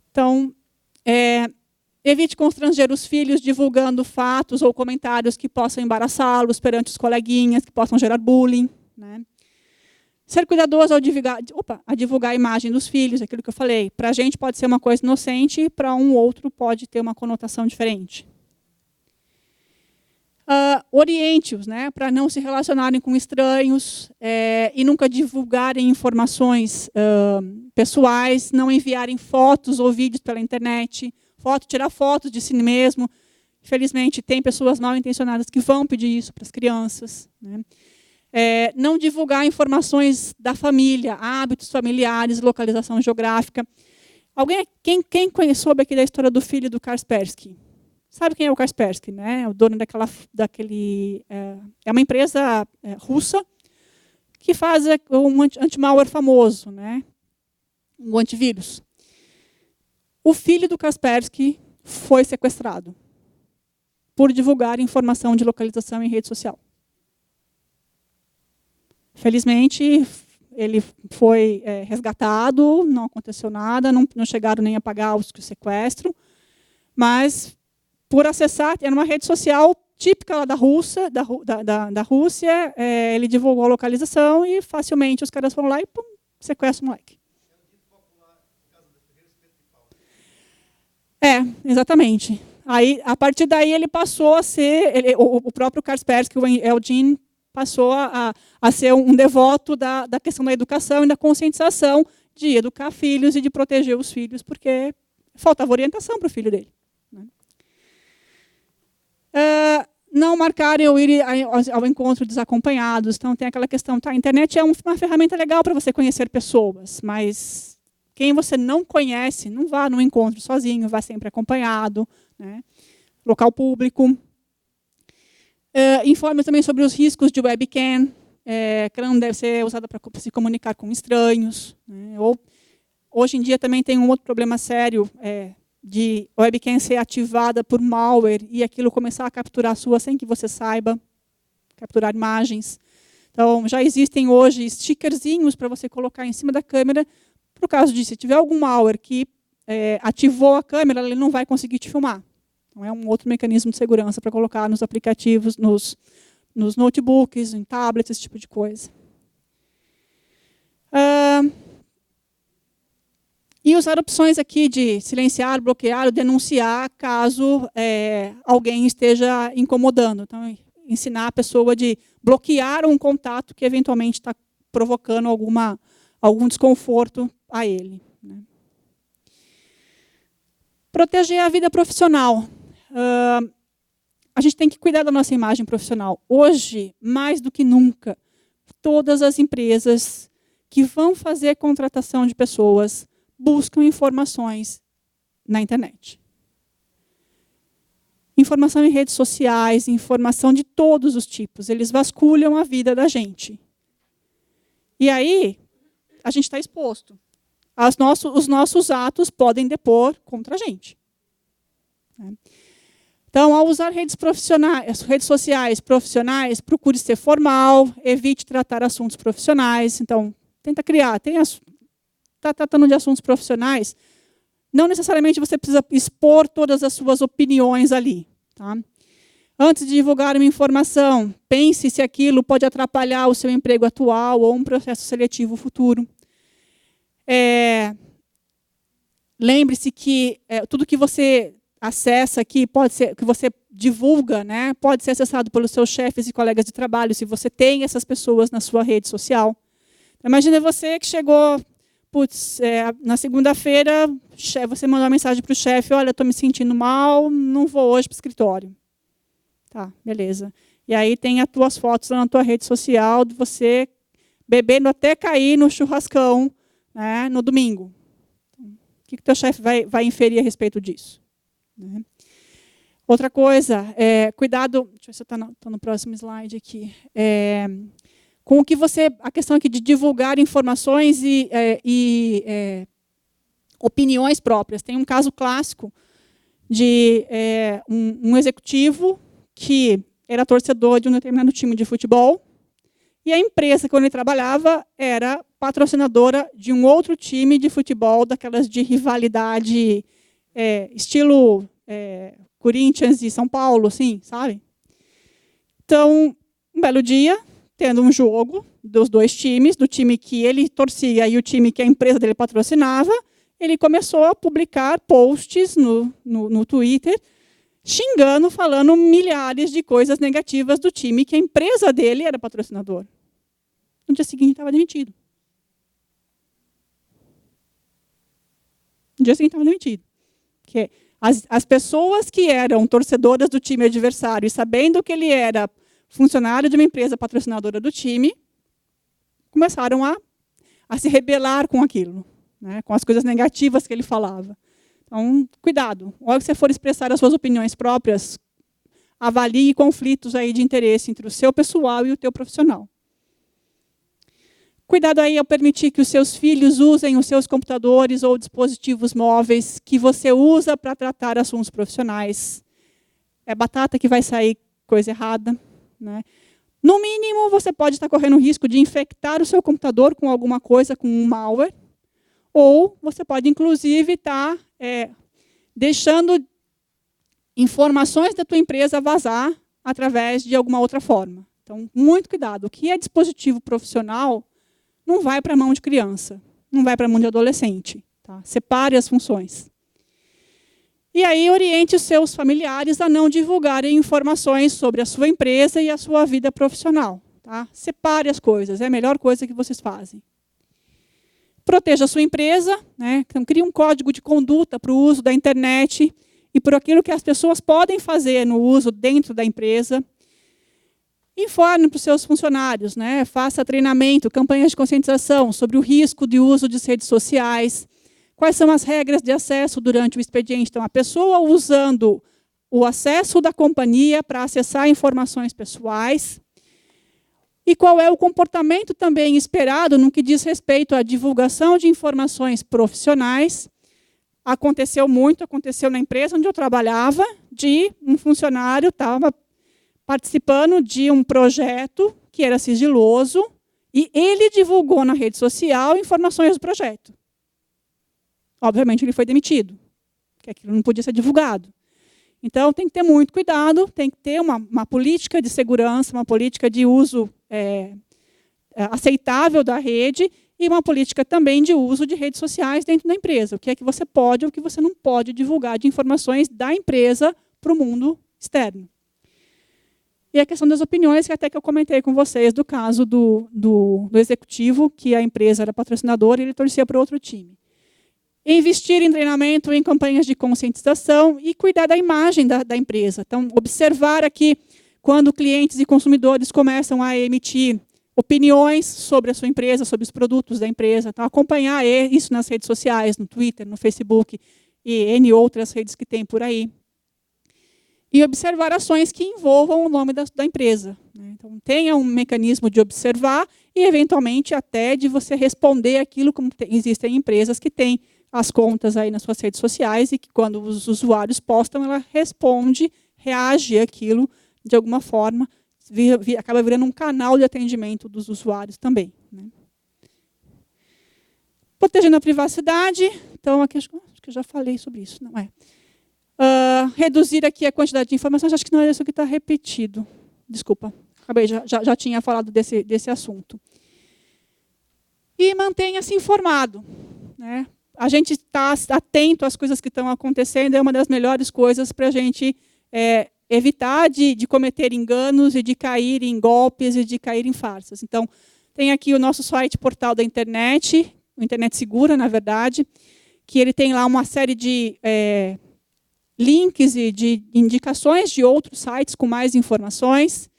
Então, evite constranger os filhos divulgando fatos ou comentários que possam embaraçá-los perante os coleguinhas, que possam gerar bullying. Né? Ser cuidadoso ao divulgar a imagem dos filhos, aquilo que eu falei. Para a gente pode ser uma coisa inocente, para um outro pode ter uma conotação diferente. Oriente-os, né, para não se relacionarem com estranhos e nunca divulgarem informações pessoais, não enviarem fotos ou vídeos pela internet, tirar fotos de si mesmo. Infelizmente, tem pessoas mal intencionadas que vão pedir isso para as crianças. Né? Não divulgar informações da família, hábitos familiares, localização geográfica. Quem soube aqui da história do filho do Kaspersky? Sabe quem é o Kaspersky, né? O dono é uma empresa russa que faz um anti-malware famoso, né? Um antivírus. O filho do Kaspersky foi sequestrado por divulgar informação de localização em rede social. Felizmente, ele foi resgatado, não aconteceu nada, não chegaram nem a pagar o sequestro, mas por acessar, era uma rede social típica lá da Rússia, ele divulgou a localização e facilmente os caras foram lá e pum, sequestra o moleque. Exatamente. Aí, a partir daí ele passou a ser, o próprio Kaspersky, o Eugene, passou a ser um devoto da questão da educação e da conscientização de educar filhos e de proteger os filhos, porque faltava orientação para o filho dele. Não marcarem ou ir ao encontro desacompanhados. Então, tem aquela questão, a internet é uma ferramenta legal para você conhecer pessoas, mas quem você não conhece, não vá no encontro sozinho, vá sempre acompanhado, né? Local público. Informe também sobre os riscos de webcam, que ela não deve ser usada para se comunicar com estranhos. Né? Hoje em dia também tem um outro problema sério, de webcam ser ativada por malware e aquilo começar a capturar a sua sem que você saiba, capturar imagens. Então, já existem hoje stickerzinhos para você colocar em cima da câmera, por caso de, se tiver algum malware que ativou a câmera, ele não vai conseguir te filmar. Então, é um outro mecanismo de segurança para colocar nos aplicativos, nos notebooks, em tablets, esse tipo de coisa. E usar opções aqui de silenciar, bloquear ou denunciar caso alguém esteja incomodando. Então, ensinar a pessoa de bloquear um contato que eventualmente está provocando algum desconforto a ele. Né? Proteger a vida profissional. A gente tem que cuidar da nossa imagem profissional. Hoje, mais do que nunca, todas as empresas que vão fazer contratação de pessoas buscam informações na internet. Informação em redes sociais, informação de todos os tipos. Eles vasculham a vida da gente. E aí, a gente está exposto. Os nossos atos podem depor contra a gente. Então, ao usar redes sociais profissionais, procure ser formal, evite tratar assuntos profissionais. Então, tenta criar. Está tratando de assuntos profissionais, não necessariamente você precisa expor todas as suas opiniões ali. Tá? Antes de divulgar uma informação, pense se aquilo pode atrapalhar o seu emprego atual ou um processo seletivo futuro. Lembre-se que tudo que você acessa aqui, que você divulga, né, pode ser acessado pelos seus chefes e colegas de trabalho, se você tem essas pessoas na sua rede social. Imagina você que chegou... na segunda-feira, você mandou uma mensagem para o chefe, olha, estou me sentindo mal, não vou hoje para o escritório. Tá, beleza. E aí tem as tuas fotos na tua rede social de você bebendo até cair no churrascão, né, no domingo. O que teu chefe vai inferir a respeito disso? Né? Outra coisa, cuidado, deixa eu ver se eu estou no próximo slide aqui. Com o que a questão aqui de divulgar informações e opiniões próprias. Tem um caso clássico de um executivo que era torcedor de um determinado time de futebol e a empresa que ele trabalhava era patrocinadora de um outro time de futebol, daquelas de rivalidade, estilo Corinthians e São Paulo, assim, sabe? Então, um belo dia, tendo um jogo dos dois times, do time que ele torcia e o time que a empresa dele patrocinava, ele começou a publicar posts no Twitter, xingando, falando milhares de coisas negativas do time que a empresa dele era patrocinador. No dia seguinte, estava demitido. No dia seguinte, estava demitido. Porque as pessoas que eram torcedoras do time adversário e sabendo que ele era funcionário de uma empresa patrocinadora do time, começaram a se rebelar com aquilo, né, com as coisas negativas que ele falava. Então, cuidado. Na hora que você for expressar as suas opiniões próprias, avalie conflitos aí de interesse entre o seu pessoal e o teu profissional. Cuidado aí ao permitir que os seus filhos usem os seus computadores ou dispositivos móveis que você usa para tratar assuntos profissionais. É batata que vai sair coisa errada, né? No mínimo, você pode estar correndo o risco de infectar o seu computador com alguma coisa, com um malware, ou você pode, inclusive, estar deixando informações da tua empresa vazar através de alguma outra forma. Então, muito cuidado. O que é dispositivo profissional não vai para a mão de criança, não vai para a mão de adolescente. Tá? Separe as funções. E aí, oriente os seus familiares a não divulgarem informações sobre a sua empresa e a sua vida profissional. Tá? Separe as coisas, é a melhor coisa que vocês fazem. Proteja a sua empresa, né? Então, crie um código de conduta para o uso da internet e por aquilo que as pessoas podem fazer no uso dentro da empresa. Informe para os seus funcionários, né? Faça treinamento, campanhas de conscientização sobre o risco de uso de redes sociais. Quais são as regras de acesso durante o expediente? Então, a pessoa usando o acesso da companhia para acessar informações pessoais. E qual é o comportamento também esperado no que diz respeito à divulgação de informações profissionais. Aconteceu na empresa onde eu trabalhava, de um funcionário estava participando de um projeto que era sigiloso e ele divulgou na rede social informações do projeto. Obviamente, ele foi demitido, porque aquilo não podia ser divulgado. Então, tem que ter muito cuidado, tem que ter uma política de segurança, uma política de uso aceitável da rede e uma política também de uso de redes sociais dentro da empresa. O que é que você pode ou o que você não pode divulgar de informações da empresa para o mundo externo. E a questão das opiniões, que até que eu comentei com vocês, do caso do executivo, que a empresa era patrocinadora e ele torcia para outro time. Investir em treinamento, em campanhas de conscientização e cuidar da imagem da empresa. Então, observar aqui, quando clientes e consumidores começam a emitir opiniões sobre a sua empresa, sobre os produtos da empresa. Então, acompanhar isso nas redes sociais, no Twitter, no Facebook e N outras redes que tem por aí. E observar ações que envolvam o nome da empresa. Então, tenha um mecanismo de observar e, eventualmente, até de você responder aquilo, como existem empresas que têm as contas aí nas suas redes sociais e que, quando os usuários postam, ela responde, reage àquilo de alguma forma, acaba virando um canal de atendimento dos usuários também. Né? Protegendo a privacidade. Então, aqui acho que eu já falei sobre isso, não é? Reduzir aqui a quantidade de informações, acho que não é isso que está repetido. Desculpa, acabei, já tinha falado desse assunto. E mantenha-se informado. Né? A gente está atento às coisas que estão acontecendo, é uma das melhores coisas para a gente evitar de cometer enganos e de cair em golpes e de cair em farsas. Então, tem aqui o nosso site portal da internet, o Internet Segura, na verdade, que ele tem lá uma série de links e de indicações de outros sites com mais informações.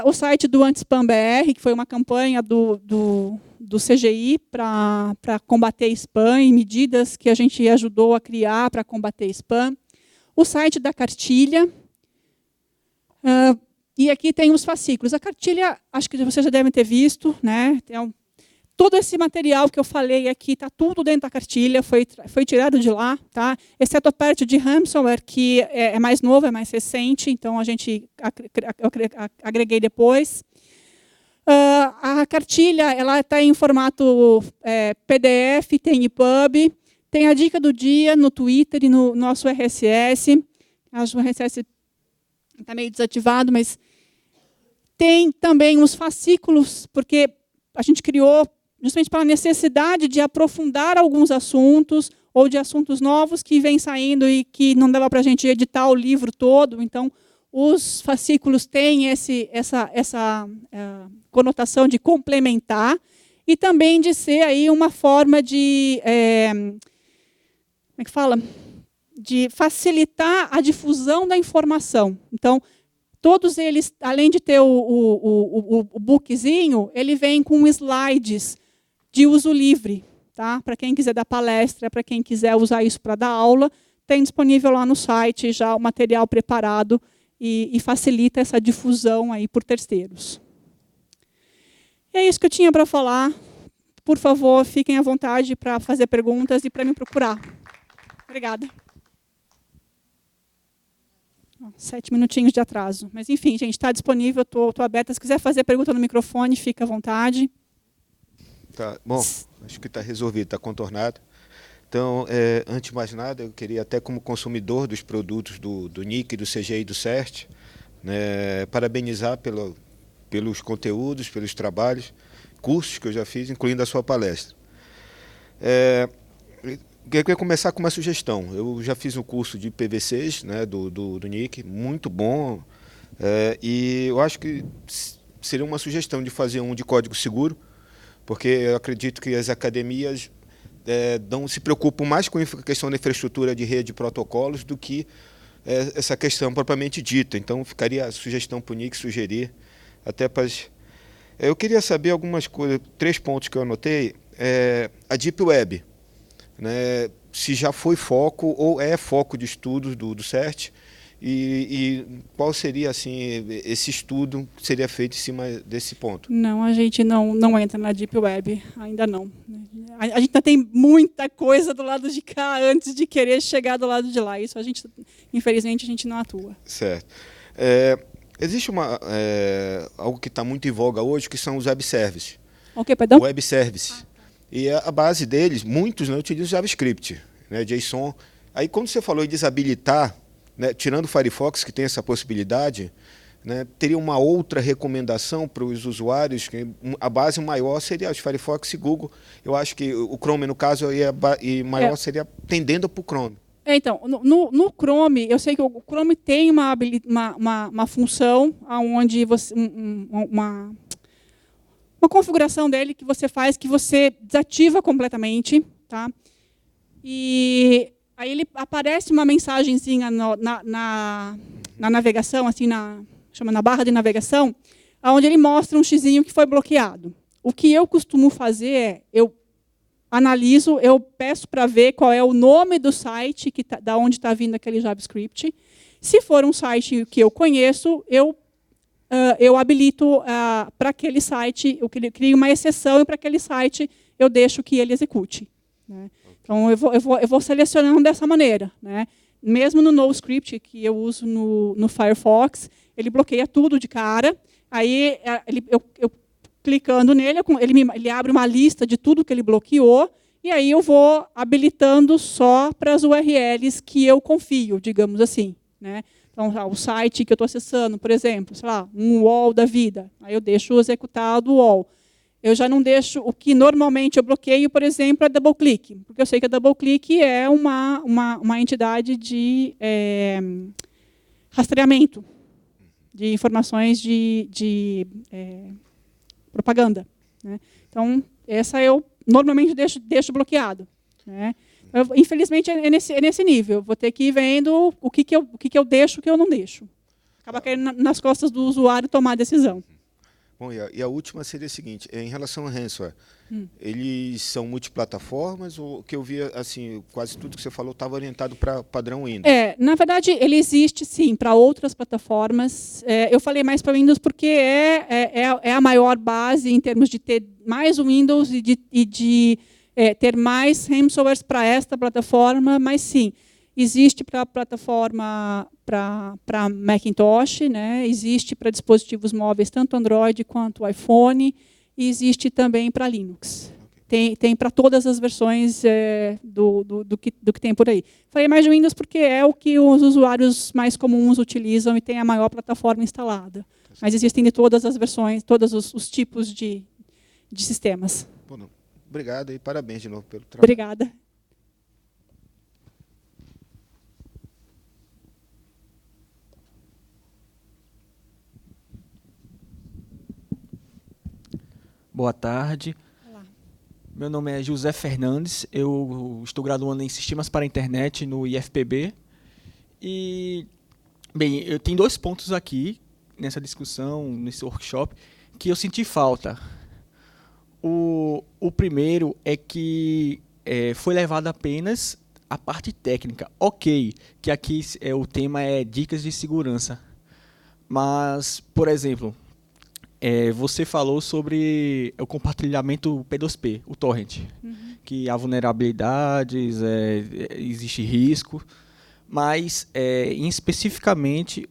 O site do Anti-Spam BR, que foi uma campanha do CGI para combater spam e medidas que a gente ajudou a criar para combater spam. O site da Cartilha. E aqui tem os fascículos. A Cartilha, acho que vocês já devem ter visto, né? Todo esse material que eu falei aqui está tudo dentro da Cartilha, foi tirado de lá, tá? Exceto a parte de ransomware, que é mais novo, é mais recente, então eu agreguei depois. A Cartilha está em formato PDF, tem EPUB, tem a dica do dia no Twitter e no nosso RSS. Acho que o RSS está meio desativado, mas tem também os fascículos, porque a gente criou justamente pela necessidade de aprofundar alguns assuntos ou de assuntos novos que vêm saindo e que não dava para a gente editar o livro todo. Então, os fascículos têm essa conotação de complementar e também de ser aí uma forma de como é que fala? De facilitar a difusão da informação. Então, todos eles, além de ter o bookzinho, ele vem com slides de uso livre, tá? Para quem quiser dar palestra, para quem quiser usar isso para dar aula, tem disponível lá no site já o material preparado e facilita essa difusão aí por terceiros. E é isso que eu tinha para falar. Por favor, fiquem à vontade para fazer perguntas e para me procurar. Obrigada. 7 minutinhos de atraso. Mas, enfim, gente, está disponível, estou aberta. Se quiser fazer pergunta no microfone, fica à vontade. Tá, bom, acho que está resolvido, está contornado. Então, antes de mais nada, eu queria até como consumidor dos produtos do NIC, do CGI e do CERT, né, parabenizar pelos conteúdos, pelos trabalhos, cursos que eu já fiz, incluindo a sua palestra. Eu queria começar com uma sugestão. Eu já fiz um curso de PVCs, né, do NIC, muito bom, e eu acho que seria uma sugestão de fazer um de código seguro, porque eu acredito que as academias se preocupam mais com a questão da infraestrutura de rede de protocolos do que essa questão propriamente dita. Então, ficaria a sugestão para o NIC sugerir, até para eu queria saber algumas coisas, 3 pontos que eu anotei. A Deep Web, né, se já foi foco ou é foco de estudos do CERT, e qual seria assim esse estudo que seria feito em cima desse ponto? Não, a gente não entra na Deep Web, ainda não. A gente ainda tem muita coisa do lado de cá antes de querer chegar do lado de lá. Isso infelizmente, a gente não atua. Certo. Existe algo que está muito em voga hoje, que são os web services. Ok, perdão? Web service. E a base deles, muitos, né, utilizam JavaScript, né, JSON. Aí, quando você falou em desabilitar, né, tirando o Firefox, que tem essa possibilidade, né, teria uma outra recomendação para os usuários, que a base maior seria os Firefox e Google. Eu acho que o Chrome, no caso, e maior seria tendendo para o Chrome. Então, no Chrome, eu sei que o Chrome tem uma função onde uma configuração dele que você faz, que você desativa completamente, tá? E aí ele aparece uma mensagenzinha na navegação, assim, na barra de navegação, onde ele mostra um xizinho que foi bloqueado. O que eu costumo fazer é, eu analiso, eu peço para ver qual é o nome do site, da onde está vindo aquele JavaScript. Se for um site que eu conheço, eu habilito para aquele site, eu crio uma exceção, e para aquele site eu deixo que ele execute, né? Então, eu vou selecionando dessa maneira, né? Mesmo no NoScript, que eu uso no Firefox, ele bloqueia tudo de cara. Aí, eu clicando nele, ele abre uma lista de tudo que ele bloqueou, e aí eu vou habilitando só para as URLs que eu confio, digamos assim, né? Então, o site que eu estou acessando, por exemplo, sei lá, um UOL da vida, aí eu deixo executar do UOL. Eu já não deixo o que normalmente eu bloqueio, por exemplo, é DoubleClick, porque eu sei que a DoubleClick é uma entidade de rastreamento de informações de propaganda, né? Então, essa eu normalmente deixo bloqueado, né? Infelizmente, é nesse nível. Vou ter que ir vendo o que eu deixo e o que eu não deixo. Acaba caindo nas costas do usuário tomar a decisão. Bom, e a última seria a seguinte, em relação ao ransomware, eles são multiplataformas, ou que eu via, assim, quase tudo que você falou estava orientado para padrão Windows? Na verdade, ele existe, sim, para outras plataformas. Eu falei mais para Windows porque é a maior base em termos de ter mais Windows e de ter mais ransomwares para esta plataforma, mas, sim, existe para a plataforma para Macintosh, né? Existe para dispositivos móveis, tanto Android quanto iPhone, e existe também para Linux. Tem para todas as versões do que tem por aí. Falei mais de Windows porque é o que os usuários mais comuns utilizam e tem a maior plataforma instalada. Mas existem de todas as versões, todos os tipos de sistemas. Bom, obrigado e parabéns de novo pelo trabalho. Obrigada. Boa tarde. Olá. Meu nome é José Fernandes, eu estou graduando em Sistemas para a Internet no IFPB. E, bem, eu tenho 2 pontos aqui nessa discussão, nesse workshop, que eu senti falta. O primeiro é que foi levado apenas a parte técnica. Ok, que aqui o tema é dicas de segurança. Mas, por exemplo, você falou sobre o compartilhamento P2P, o torrent, que há vulnerabilidades, existe risco, mas especificamente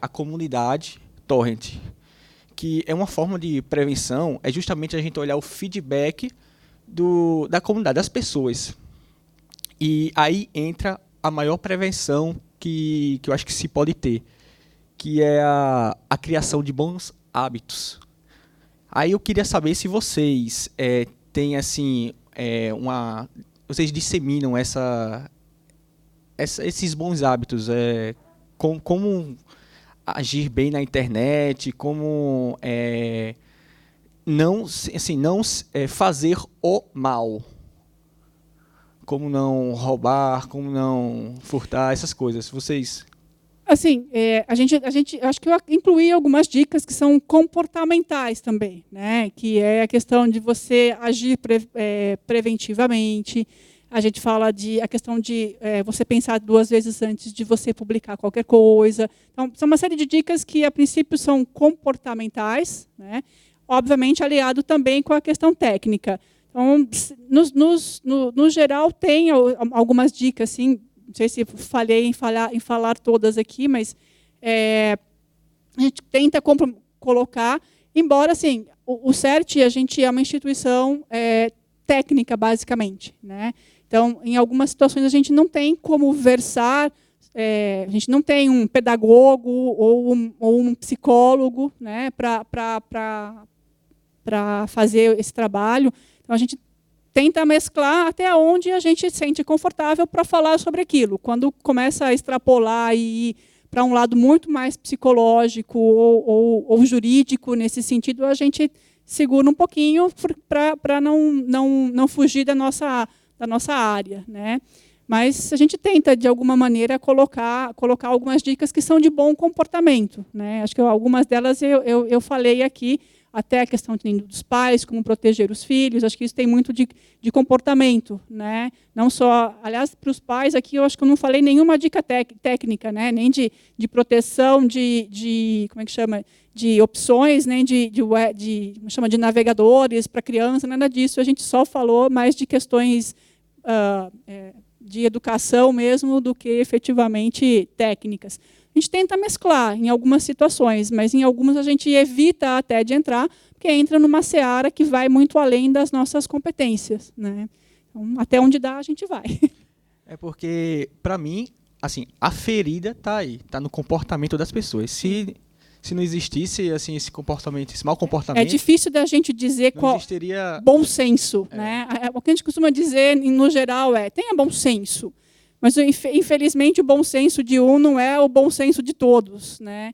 a comunidade torrent, que é uma forma de prevenção, é justamente a gente olhar o feedback da comunidade, das pessoas. E aí entra a maior prevenção que eu acho que se pode ter, que é a criação de bons hábitos. Aí eu queria saber se vocês têm assim vocês disseminam esses bons hábitos, como agir bem na internet, como não fazer o mal, como não roubar, como não furtar, essas coisas. Vocês... Assim, a gente acho que eu incluí algumas dicas que são comportamentais também, né? Que é a questão de você agir preventivamente. A gente fala a questão de você pensar 2 vezes antes de você publicar qualquer coisa. Então, são uma série de dicas que, a princípio, são comportamentais, né? Obviamente, aliado também com a questão técnica. Então, no geral, tem algumas dicas, assim. Não sei se falhei em falar todas aqui, mas a gente tenta colocar, embora assim, o CERT a gente é uma instituição técnica, basicamente, né? Então, em algumas situações, a gente não tem como versar, a gente não tem um pedagogo ou um psicólogo, né, para fazer esse trabalho. Então, a gente tenta mesclar até onde a gente se sente confortável para falar sobre aquilo. Quando começa a extrapolar e ir para um lado muito mais psicológico ou jurídico, nesse sentido, a gente segura um pouquinho para não fugir da nossa área, né? Mas a gente tenta, de alguma maneira, colocar algumas dicas que são de bom comportamento, né? Acho que algumas delas eu falei aqui, até a questão dos pais, como proteger os filhos, acho que isso tem muito de comportamento, né? Não só, aliás, para os pais aqui, eu acho que eu não falei nenhuma dica técnica, né? Nem de proteção, como é que chama? De opções, nem como chama, de navegadores para criança, nada disso. A gente só falou mais de questões de educação mesmo do que efetivamente técnicas. A gente tenta mesclar em algumas situações, mas em algumas a gente evita até de entrar, porque entra numa seara que vai muito além das nossas competências, né? Então, até onde dá, a gente vai. É porque, para mim, assim, a ferida está aí, está no comportamento das pessoas. Se não existisse assim, esse comportamento, esse mau comportamento... É difícil da gente dizer qual existiria... bom senso, né? O que a gente costuma dizer, no geral, tenha bom senso. Mas, infelizmente, o bom senso de um não é o bom senso de todos, né?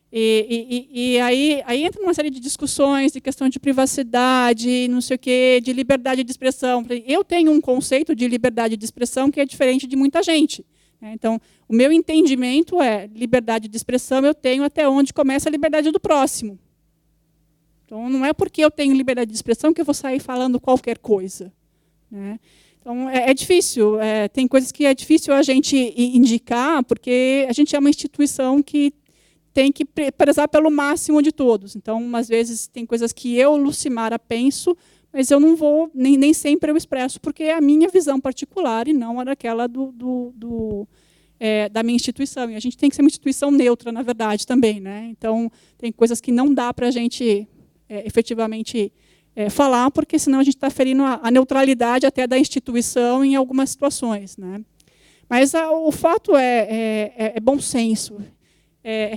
E aí entra uma série de discussões de questão de privacidade, não sei o quê, de liberdade de expressão. Eu tenho um conceito de liberdade de expressão que é diferente de muita gente, né? Então, o meu entendimento liberdade de expressão, eu tenho até onde começa a liberdade do próximo. Então, não é porque eu tenho liberdade de expressão que eu vou sair falando qualquer coisa, né? Então, é difícil. Tem coisas que é difícil a gente indicar, porque a gente é uma instituição que tem que prezar pelo máximo de todos. Então, às vezes, tem coisas que eu, Lucimara, penso, mas eu não vou, nem sempre eu expresso, porque é a minha visão particular e não a daquela da minha instituição. E a gente tem que ser uma instituição neutra, na verdade, também, né? Então, tem coisas que não dá para a gente efetivamente falar, porque senão a gente está ferindo a neutralidade até da instituição em algumas situações, né? Mas o fato é bom senso,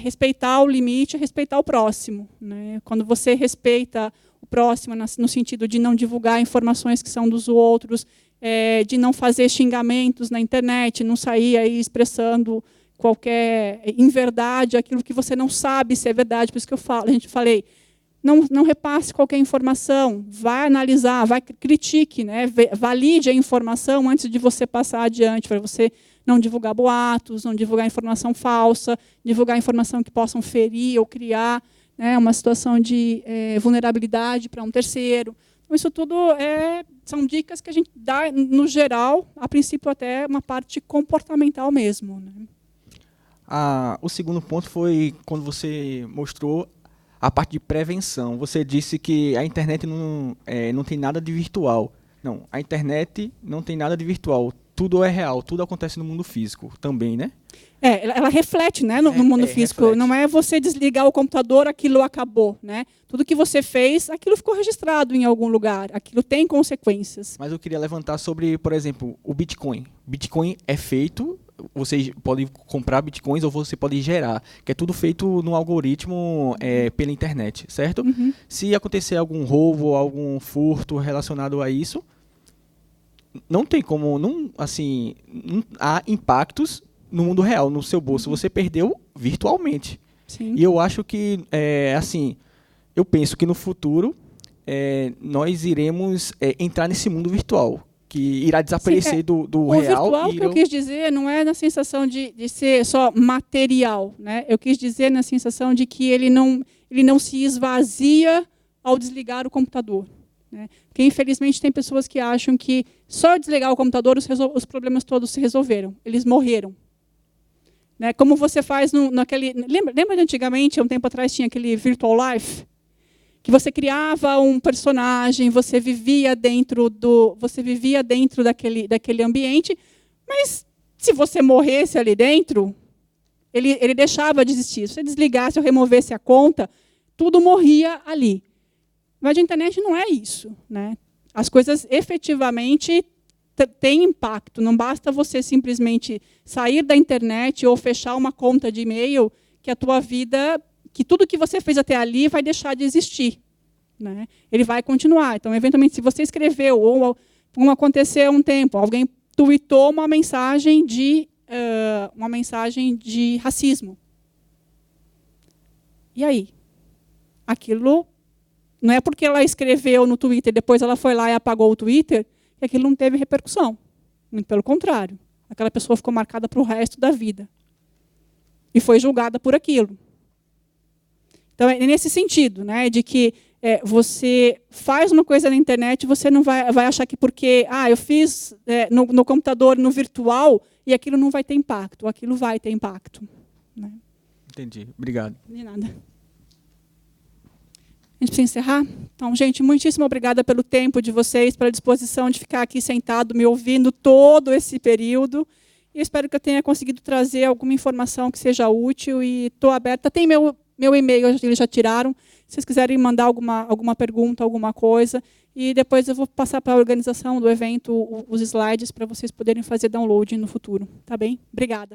respeitar o limite, respeitar o próximo, né? Quando você respeita o próximo no sentido de não divulgar informações que são dos outros, de não fazer xingamentos na internet, não sair aí expressando qualquer inverdade, aquilo que você não sabe se é verdade. Por isso que a gente falei, não repasse qualquer informação, vai analisar, critique, né? Valide a informação antes de você passar adiante, para você não divulgar boatos, não divulgar informação falsa, divulgar informação que possam ferir ou criar, né, uma situação de vulnerabilidade para um terceiro. Então, isso tudo são dicas que a gente dá, no geral, a princípio até uma parte comportamental mesmo, né? O segundo ponto foi quando você mostrou a parte de prevenção. Você disse que a internet não tem nada de virtual. Não, a internet não tem nada de virtual. Tudo é real, tudo acontece no mundo físico também, né? Ela reflete, né, no mundo físico. Reflete. Não é você desligar o computador, aquilo acabou, né? Tudo que você fez, aquilo ficou registrado em algum lugar. Aquilo tem consequências. Mas eu queria levantar sobre, por exemplo, o Bitcoin. Bitcoin é feito, você pode comprar Bitcoins ou você pode gerar, que é tudo feito no algoritmo pela internet, certo? Se acontecer algum roubo, algum furto relacionado a isso, não tem como, não há impactos no mundo real, no seu bolso. Você perdeu virtualmente. Sim. E eu acho que, eu penso que no futuro nós iremos entrar nesse mundo virtual, que irá desaparecer do o real. Virtual, que eu quis dizer, não é na sensação de ser só material, né? Eu quis dizer na sensação de que ele não se esvazia ao desligar o computador. Né? Porque, infelizmente, tem pessoas que acham que só desligar o computador os problemas todos se resolveram. Eles morreram. Né? Como você faz naquele... Lembra de antigamente, há um tempo atrás, tinha aquele Virtual Life? Que você criava um personagem, você vivia dentro daquele ambiente, mas se você morresse ali dentro, ele deixava de existir. Se você desligasse ou removesse a conta, tudo morria ali. Mas a internet não é isso. Né? As coisas efetivamente têm impacto. Não basta você simplesmente sair da internet ou fechar uma conta de e-mail que a tua vida, que tudo que você fez até ali vai deixar de existir. Né? Ele vai continuar. Então, eventualmente, se você escreveu, ou como aconteceu há um tempo, alguém tweetou uma mensagem de racismo. E aí? Aquilo... Não é porque ela escreveu no Twitter e depois ela foi lá e apagou o Twitter que aquilo não teve repercussão. Muito pelo contrário. Aquela pessoa ficou marcada para o resto da vida. E foi julgada por aquilo. Então, é nesse sentido, né, de que você faz uma coisa na internet, você não vai achar que porque eu fiz no computador, no virtual, e aquilo não vai ter impacto. Aquilo vai ter impacto. Né? Entendi. Obrigado. De nada. A gente precisa encerrar? Então, gente, muitíssimo obrigada pelo tempo de vocês, pela disposição de ficar aqui sentado, me ouvindo todo esse período. E eu espero que eu tenha conseguido trazer alguma informação que seja útil e estou aberta. Tem meu e-mail, eles já tiraram. Se vocês quiserem mandar alguma pergunta, alguma coisa. E depois eu vou passar para a organização do evento os slides para vocês poderem fazer download no futuro. Tá bem? Obrigada.